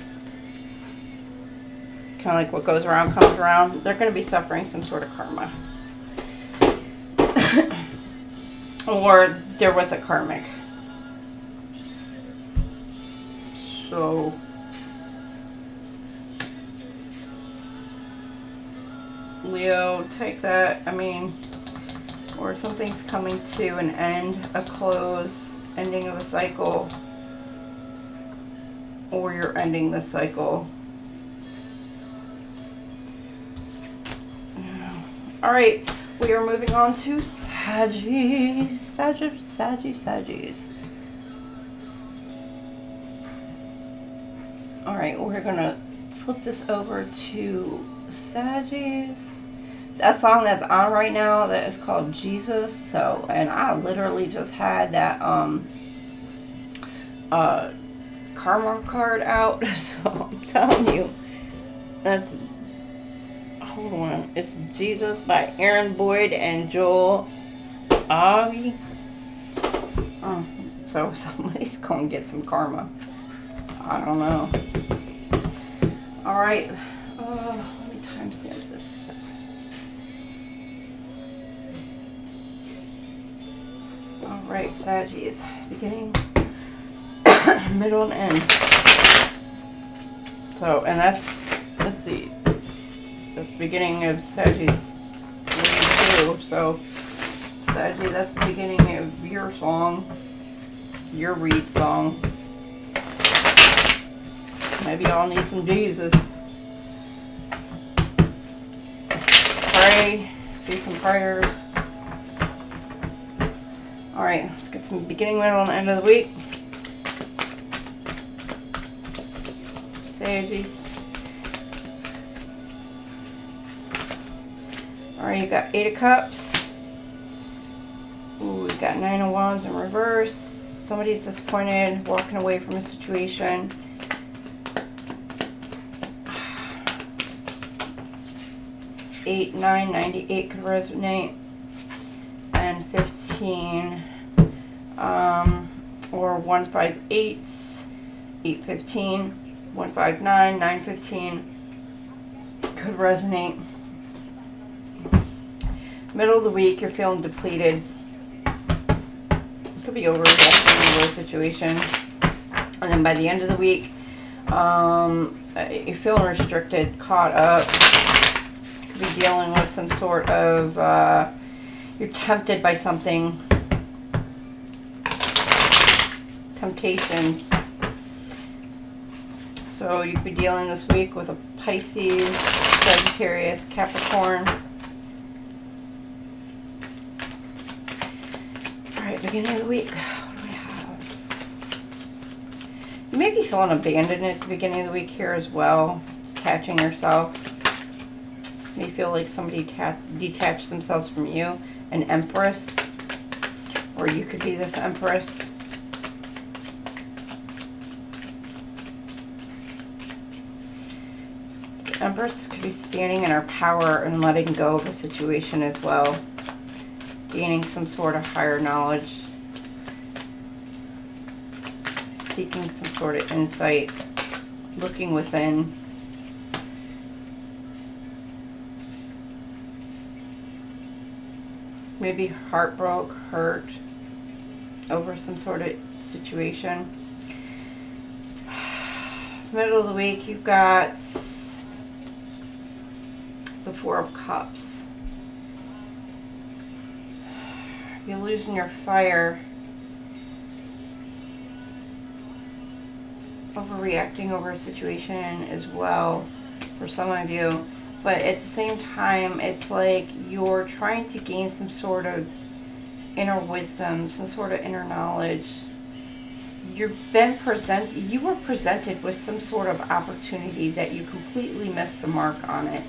Kind of like what goes around comes around. They're going to be suffering some sort of karma. Or they're with a karmic. So Leo, take that. I mean, or something's coming to an end, a close, ending of a cycle. Or you're ending the cycle. All right, we are moving on to Saggies. All right, we're gonna flip this over to Saggies. That song that's on right now, that is called Jesus. So, and I literally just had that karma card out. So I'm telling you, that's. Hold on. It's Jesus by Aaron Boyd and Joel Avi. Oh, so somebody's going to get some karma. I don't know. Alright. Let me timestamp this. Alright, Saggies. Beginning, middle, and end. So, and that's, let's see. The beginning of Saggies too. So Saggy, that's the beginning of your song, your read song. Maybe y'all need some Jesus. Pray, do some prayers. Alright, let's get some beginning, middle, and end of the week. Saggies. Alright, you got 8 of Cups. Ooh, we got 9 of Wands in reverse. Somebody's disappointed, walking away from a situation. Eight, 9, 98 could resonate. And 15. Or 158, 815, 159, 915 could resonate. Middle of the week, you're feeling depleted. It could be overreacting to the situation. And then by the end of the week, you're feeling restricted, caught up. Could be dealing with some sort of, you're tempted by something. Temptation. So you could be dealing this week with a Pisces, Sagittarius, Capricorn. All right, beginning of the week. What do we have? You may be feeling abandoned at the beginning of the week here as well. Detaching yourself. You may feel like somebody detached themselves from you. An Empress. Or you could be this Empress. The Empress could be standing in her power and letting go of a situation as well. Gaining some sort of higher knowledge. Seeking some sort of insight. Looking within. Maybe hurt over some sort of situation. Middle of the week, you've got the Four of Cups. You're losing your fire. Overreacting over a situation as well for some of you. But at the same time, it's like you're trying to gain some sort of inner wisdom, some sort of inner knowledge. You were presented with some sort of opportunity that you completely missed the mark on it.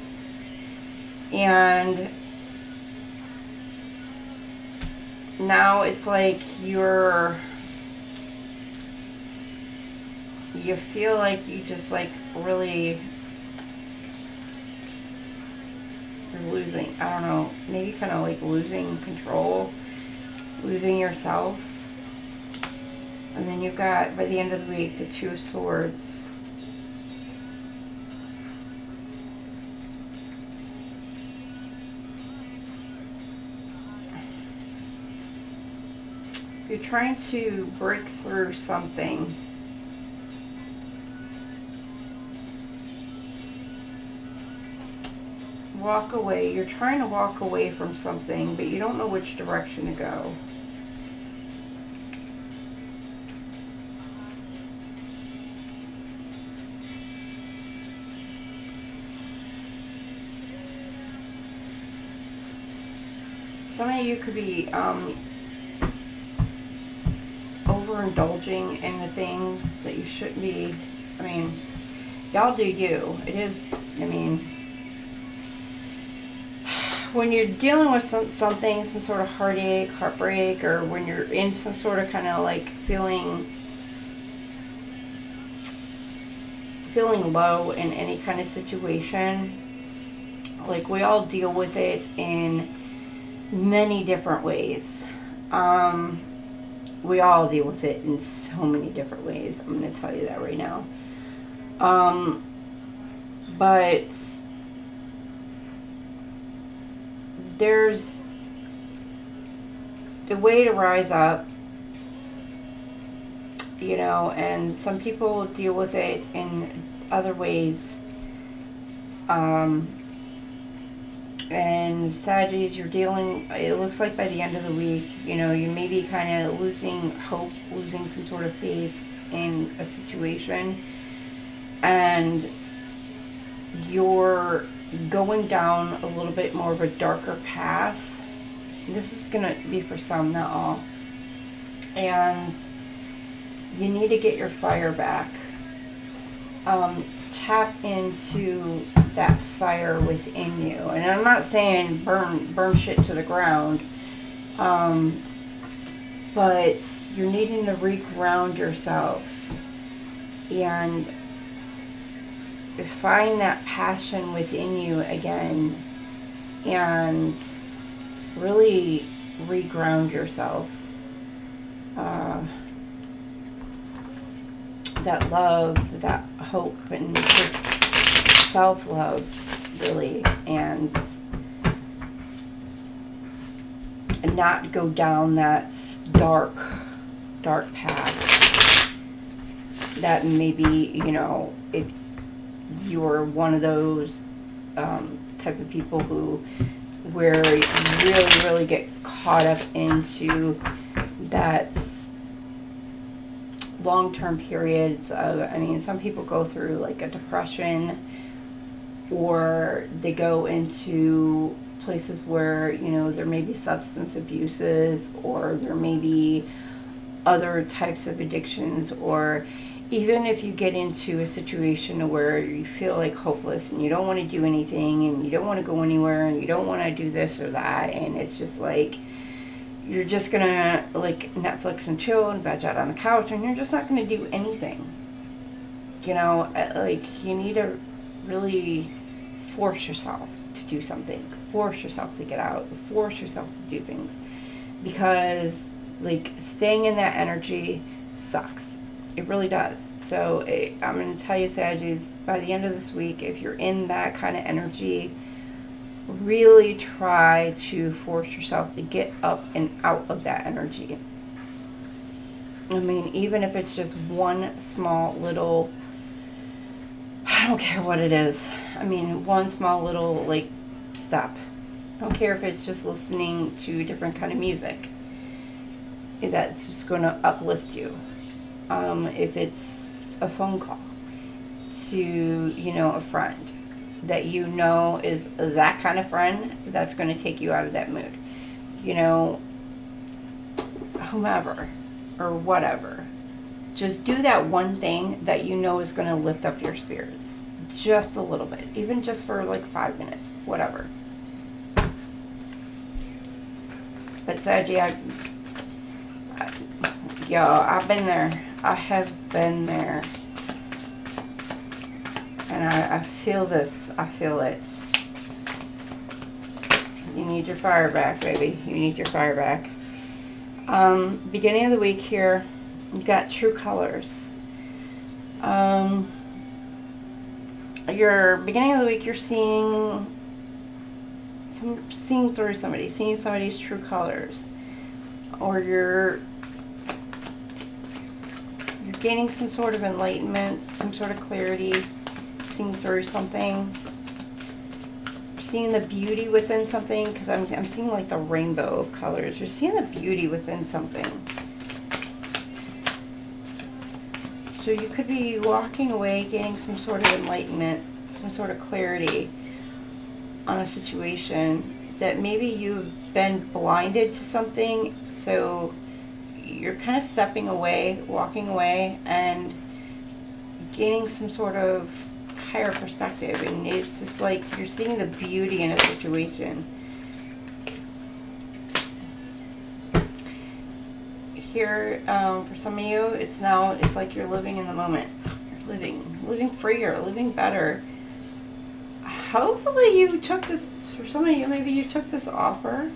And now it's like you feel like you just like really... You're losing, I don't know, maybe kind of like losing control, losing yourself. And then you've got, by the end of the week, the Two of Swords. You're trying to break through something. Walk away. You're trying to walk away from something, but you don't know which direction to go. Some of you could be overindulging in the things that you shouldn't be. I mean, y'all do you. It is, I mean... When you're dealing with something, some sort of heartache, heartbreak, or when you're in some sort of kind of like feeling low in any kind of situation, like we all deal with it in many different ways. We all deal with it in so many different ways. I'm going to tell you that right now. But there's a way to rise up, you know, and some people deal with it in other ways. And Sagittarius, you're dealing, it looks like by the end of the week, you know, you may be kind of losing hope, losing some sort of faith in a situation, and you're going down a little bit more of a darker path. This is going to be for some, not all. And you need to get your fire back. Tap into that fire within you. And I'm not saying burn shit to the ground. But you're needing to reground yourself. And find that passion within you again and really reground yourself. That love, that hope, and just self-love, really, and not go down that dark path that maybe, you know, if you're one of those type of people where you really get caught up into that long-term periods of, I mean, some people go through like a depression, or they go into places where, you know, there may be substance abuses, or there may be other types of addictions, or even if you get into a situation where you feel like hopeless and you don't want to do anything and you don't want to go anywhere and you don't want to do this or that, and it's just like you're just gonna like Netflix and chill and veg out on the couch, and you're just not gonna do anything, you know, like you need to really force yourself to do something, force yourself to get out, force yourself to do things, because like staying in that energy sucks. It really does. So I'm going to tell you, Sagittarius, by the end of this week, if you're in that kind of energy, really try to force yourself to get up and out of that energy. I mean, even if it's just one small little, I don't care what it is. I mean, one small little like step. I don't care if it's just listening to different kind of music. That's just going to uplift you. If it's a phone call to, you know, a friend that you know is that kind of friend that's going to take you out of that mood, you know, whomever or whatever. Just do that one thing that you know is going to lift up your spirits just a little bit, even just for like 5 minutes, whatever. But Sagittarius, yo, I've been there. I have been there. And I feel this. I feel it. You need your fire back, baby. You need your fire back. Beginning of the week here, you've got true colors. Your beginning of the week, you're seeing through somebody, seeing somebody's true colors. Or you're gaining some sort of enlightenment, some sort of clarity, seeing through something, seeing the beauty within something, because I'm seeing like the rainbow of colors. You're seeing the beauty within something. So you could be walking away, gaining some sort of enlightenment, some sort of clarity on a situation that maybe you've been blinded to something, so you're kind of stepping away, walking away, and gaining some sort of higher perspective. And it's just like you're seeing the beauty in a situation. Here, for some of you, it's like you're living in the moment. You're living freer, living better. Hopefully you took this, for some of you, maybe you took this offer.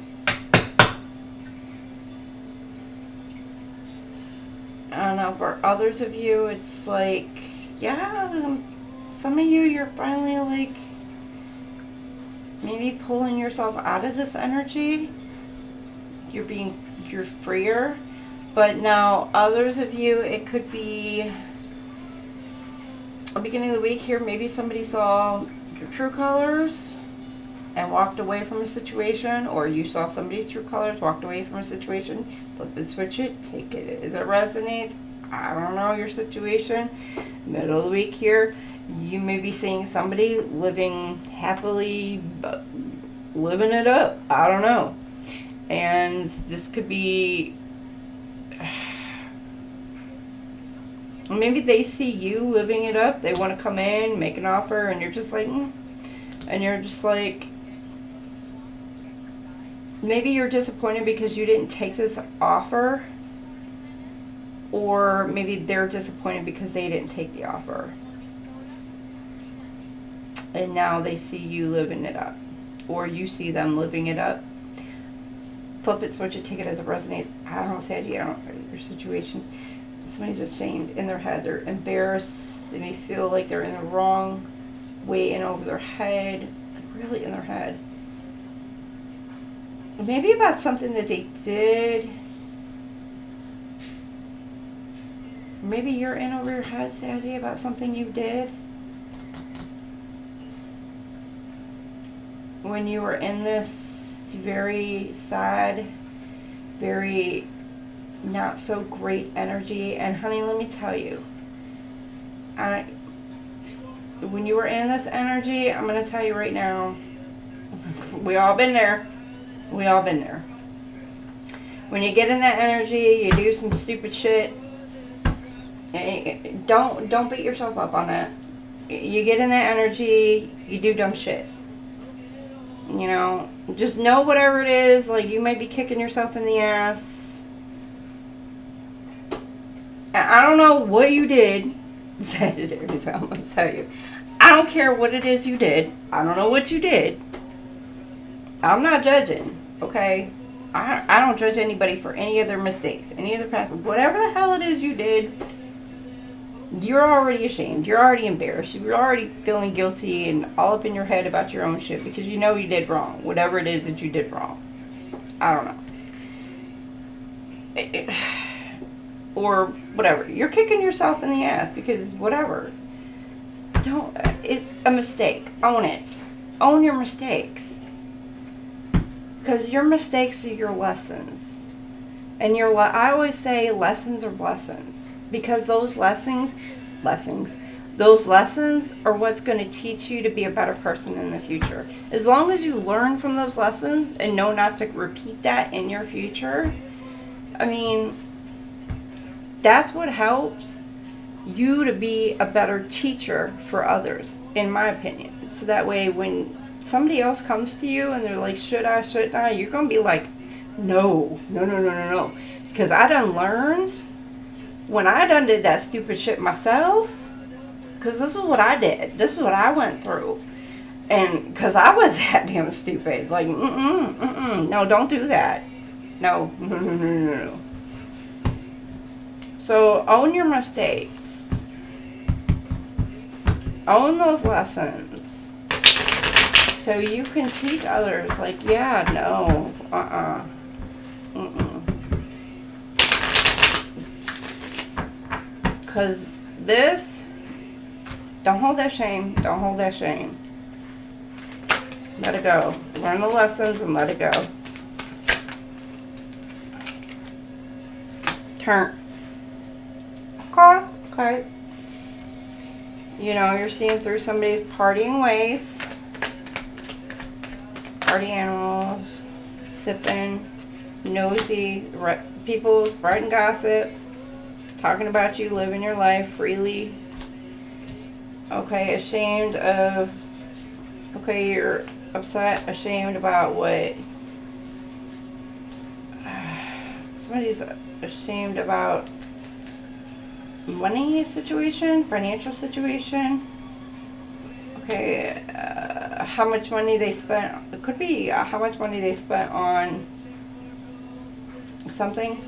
I don't know, for others of you, it's like, yeah, some of you, you're finally like, maybe pulling yourself out of this energy. You're freer. But now, others of you, it could be the beginning of the week here, maybe somebody saw your true colors and walked away from a situation, or you saw somebody's true colors, walked away from a situation. Flip it, switch it, take it as it resonates. I don't know your situation. Middle of the week here, you may be seeing somebody living happily, but living it up. I don't know. And this could be, maybe they see you living it up. They want to come in, make an offer, and you're just like, and you're just like, maybe you're disappointed because you didn't take this offer, or maybe they're disappointed because they didn't take the offer. And now they see you living it up, or you see them living it up. Flip it, switch it, take it as it resonates. I don't know, Saggy, I don't know your situation. Somebody's ashamed in their head. They're embarrassed. They may feel like they're in the wrong way and over their head. Like really in their head. Maybe about something that they did. Maybe you're in over your head, Saggy, about something you did when you were in this very sad, very not so great energy. And honey, let me tell you, when you were in this energy, I'm going to tell you right now, we all been there. We all been there. When you get in that energy, you do some stupid shit. Don't beat yourself up on that. You get in that energy, you do dumb shit. You know, just know whatever it is, like you might be kicking yourself in the ass. I don't know what you did, Sagittarius, I'm going to tell you. I don't care what it is you did. I don't know what you did. I'm not judging, okay? I don't judge anybody for any of their mistakes, any of their past. Whatever the hell it is you did, you're already ashamed. You're already embarrassed. You're already feeling guilty and all up in your head about your own shit because you know you did wrong. Whatever it is that you did wrong. I don't know. Or whatever. You're kicking yourself in the ass because whatever. It's a mistake. Own it. Own your mistakes. Because your mistakes are your lessons. And I always say lessons are blessings. Because those lessons are what's going to teach you to be a better person in the future. As long as you learn from those lessons and know not to repeat that in your future, I mean, that's what helps you to be a better teacher for others, in my opinion. So that way when somebody else comes to you and they're like, should I, shouldn't I? You're going to be like, no. Because I done learned when I done did that stupid shit myself. Because this is what I did. This is what I went through. And because I was that damn stupid. Like, no, don't do that. No. So own your mistakes. Own those lessons. So you can teach others, like, yeah, no, Because this, don't hold that shame, don't hold that shame. Let it go. Learn the lessons and let it go. Turn. Okay. You know, you're seeing through somebody's partying ways. Party animals, sipping, nosy, people spreading gossip, talking about you, living your life freely. Okay, ashamed of, okay, you're upset, ashamed about what, somebody's ashamed about money situation, financial situation. Okay, how much money they spent, it could be how much money they spent on something,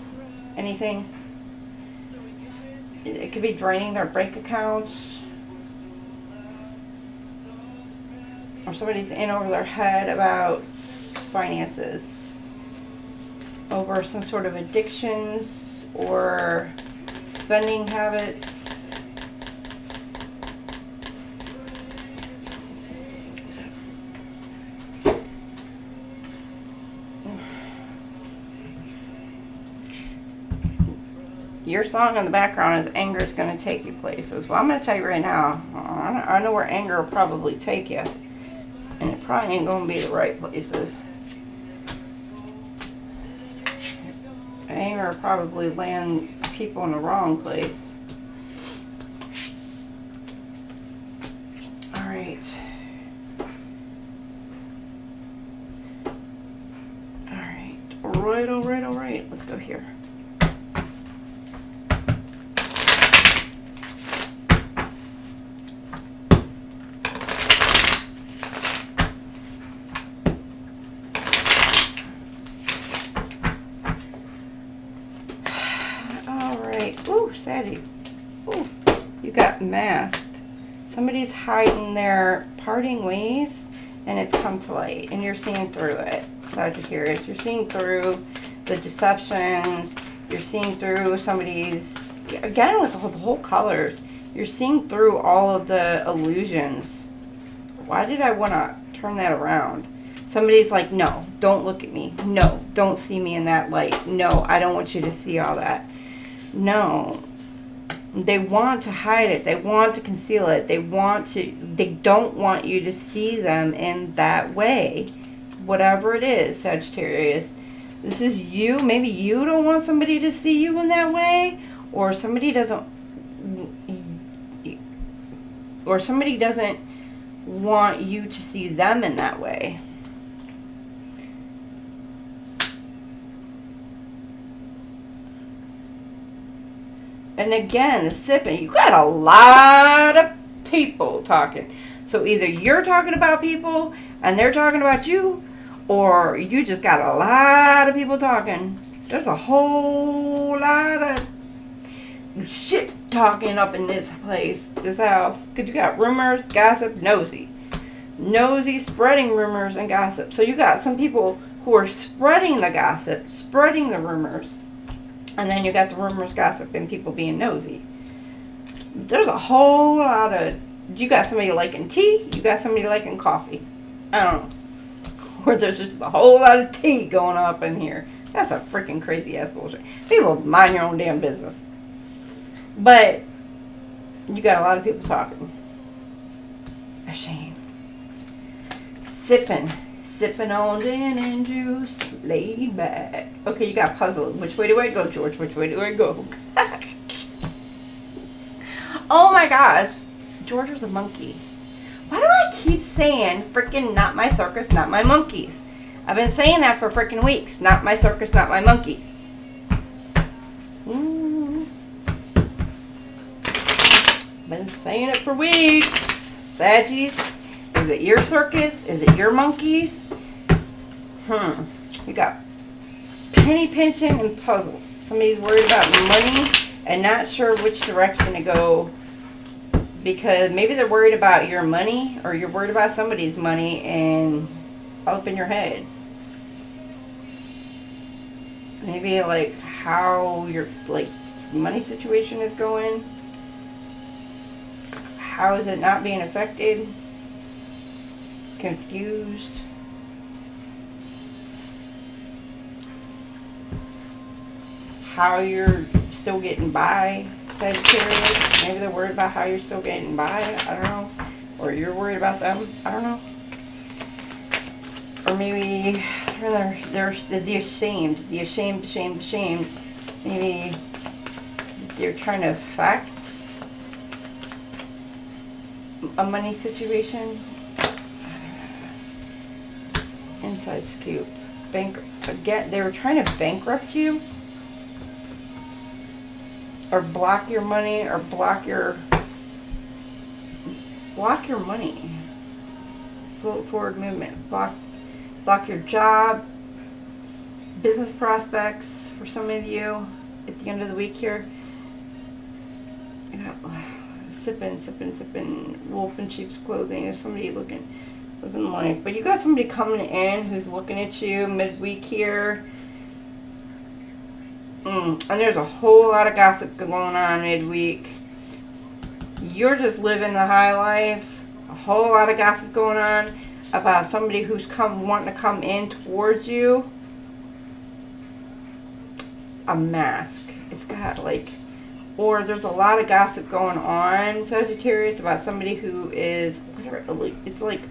anything. It could be draining their bank accounts. Or somebody's in over their head about finances. Over some sort of addictions or spending habits. Your song in the background is Anger is going to take you places. Well, I'm going to tell you right now, I know where anger will probably take you. And it probably ain't going to be the right places. Anger will probably land people in the wrong place. Alright. Alright. Let's go here. Sadie. Ooh, you got masked. Somebody's hiding their parting ways, and it's come to light, and you're seeing through it, Sagittarius. You're seeing through the deceptions. You're seeing through somebody's, again, with the whole colors. You're seeing through all of the illusions. Why did I want to turn that around? Somebody's like, no, don't look at me. No, don't see me in that light. No, I don't want you to see all that. No. They want to hide it. They want to conceal it. They don't want you to see them in that way. Whatever it is, Sagittarius. This is you. Maybe you don't want somebody to see you in that way. Or somebody doesn't want you to see them in that way. And again, the sipping, you got a lot of people talking. So either you're talking about people and they're talking about you, or you just got a lot of people talking. There's a whole lot of shit talking up in this place, this house. Because you got rumors, gossip, nosy. Nosy, spreading rumors and gossip. So you got some people who are spreading the gossip, spreading the rumors. And then you got the rumors, gossip, and people being nosy. There's a whole lot of... You got somebody liking tea, you got somebody liking coffee. I don't know. Or there's just a whole lot of tea going up in here. That's a freaking crazy ass bullshit. People, mind your own damn business. But you got a lot of people talking. A shame. Sipping on gin and juice, laid back. Okay, you got puzzled. Which way do I go, George? Which way do I go? Oh my gosh. George was a monkey. Why do I keep saying freaking not my circus, not my monkeys? I've been saying that for freaking weeks. Not my circus, not my monkeys. Been saying it for weeks. Saggies. Is it your circus? Is it your monkeys? You got penny pinching and puzzle. Somebody's worried about money and not sure which direction to go, because maybe they're worried about your money, or you're worried about somebody's money and up in your head. Maybe like how your money situation is going. How is it not being affected? Confused. How you're still getting by, Sagittarius. Maybe they're worried about how you're still getting by. I don't know. Or you're worried about them. I don't know. Or maybe they're ashamed. The ashamed. Maybe they're trying to affect a money situation. Inside scoop. Again, they were trying to bankrupt you, or block your money, or block your money. Float forward movement. Block your job, business prospects for some of you at the end of the week here. You know, sipping, wolf in sheep's clothing. There's somebody looking like, but you got somebody coming in who's looking at you midweek here. And there's a whole lot of gossip going on midweek. You're just living the high life. A whole lot of gossip going on about somebody who's wanting to come in towards you. A mask. It's got or there's a lot of gossip going on, Sagittarius, about somebody who is literally, it's like,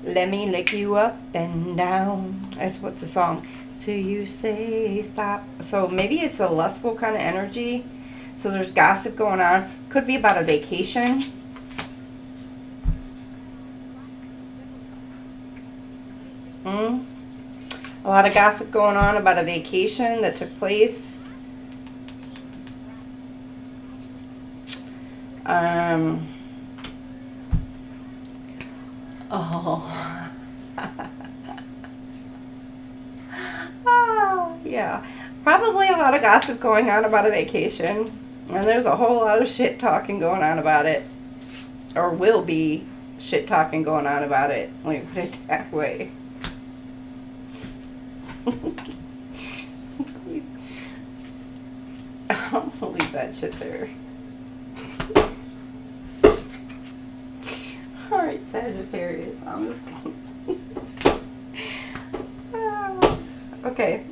let me lick you up and down. That's what the song, till you say stop. So maybe it's a lustful kind of energy. So there's gossip going on. Could be about a vacation. A lot of gossip going on about a vacation that took place. Yeah. Probably a lot of gossip going on about a vacation. And there's a whole lot of shit talking going on about it. Or will be shit talking going on about it. Let me put it that way. I'll leave that shit there. Alright, Sagittarius. I'm just Okay.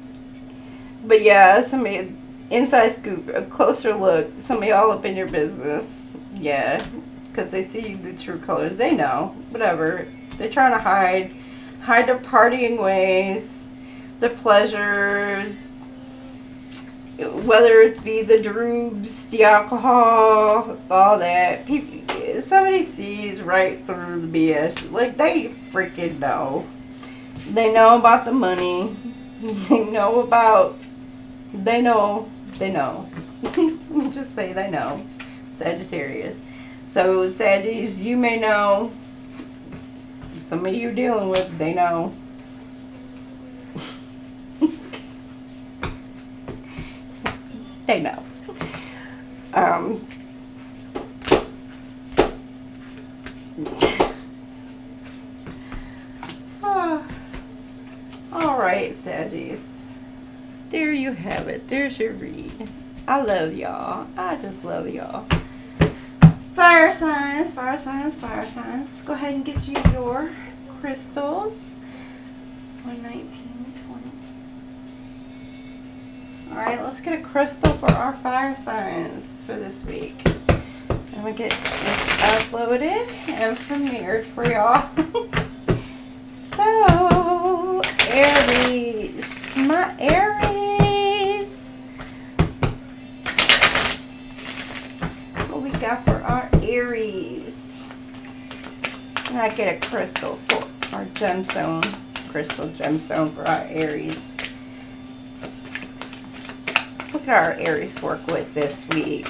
But yeah, somebody, inside scoop, a closer look, somebody all up in your business. Yeah, because they see the true colors. They know, whatever. They're trying to hide their partying ways, their pleasures, whether it be the droobs, the alcohol, all that. People, somebody sees right through the BS. Like, they freaking know. They know about the money. They know about... They know. Just say they know. Sagittarius. So, Saggies, you may know. Somebody you're dealing with, they know. They know. All right, Saggies. There you have it. There's your read. I love y'all. I just love y'all. Fire signs, fire signs, fire signs. Let's go ahead and get you your crystals. 119, 20. Alright, let's get a crystal for our fire signs for this week. I'm going to get this uploaded and premiered for y'all. So, Aries. My Aries. What we got for our Aries? And I get a crystal for our gemstone. Crystal gemstone for our Aries. Look at our Aries work with this week.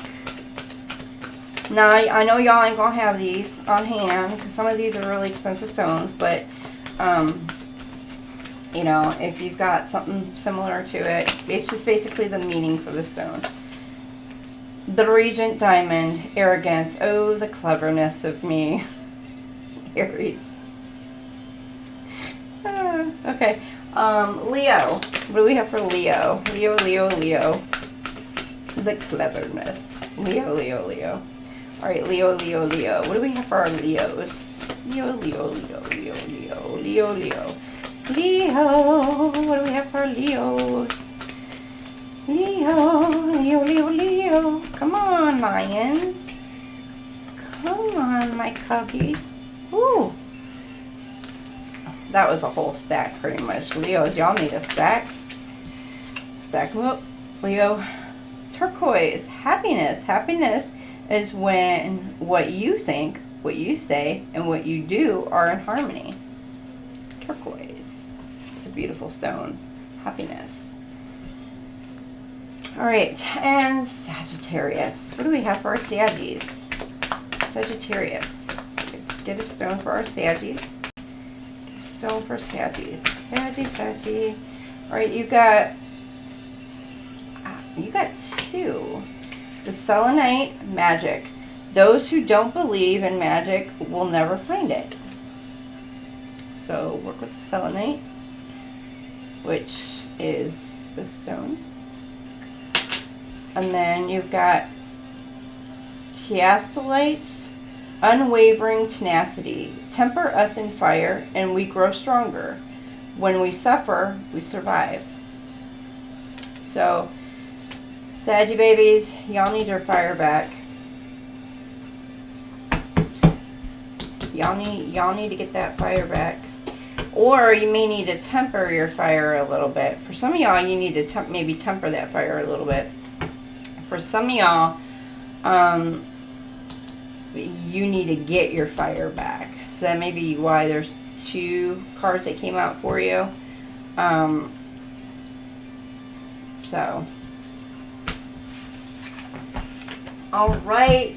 Now, I know y'all ain't gonna have these on hand because some of these are really expensive stones, but you know, if you've got something similar to it, it's just basically the meaning for the stone. The Regent Diamond, arrogance. Oh, the cleverness of me. Aries. Okay. Leo. What do we have for Leo? Leo. The cleverness. Leo. Alright, Leo. What do we have for our Leos? Leo. What do we have for our Leos? Leo. Come on, lions. Come on, my cubbies. Ooh. That was a whole stack, pretty much. Leos, y'all need a stack. Stack them up. Leo. Turquoise. Happiness. Happiness is when what you think, what you say, and what you do are in harmony. Turquoise. It's a beautiful stone. Happiness. Alright, and Sagittarius. What do we have for our Saggies? Sagittarius. Let's get a stone for our Saggies. Stone for Saggies. Saggy. Alright, you got two. The selenite, magic. Those who don't believe in magic will never find it. So work with the selenite, which is the stone. And then you've got chiastolites, unwavering tenacity. Temper us in fire and we grow stronger. When we suffer, we survive. So, Saggy babies, y'all need your fire back. Y'all need to get that fire back. Or you may need to temper your fire a little bit. For some of y'all, you need to maybe temper that fire a little bit. For some of y'all, you need to get your fire back. So that may be why there's two cards that came out for you. So, all right.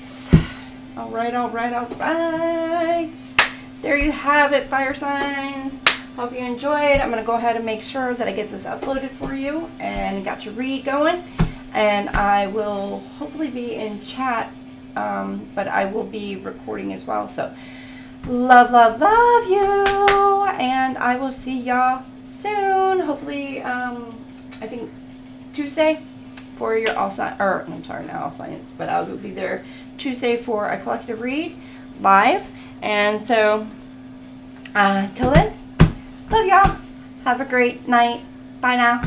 There you have it, fire signs. Hope you enjoyed. I'm going to go ahead and make sure that I get this uploaded for you and got your read going. And I will hopefully be in chat, but I will be recording as well. So, love you. And I will see y'all soon. Hopefully, I think Tuesday for your all sign, or I'm sorry, not all signs, but I will be there Tuesday for a collective read live. And so, till then, love y'all. Have a great night. Bye now.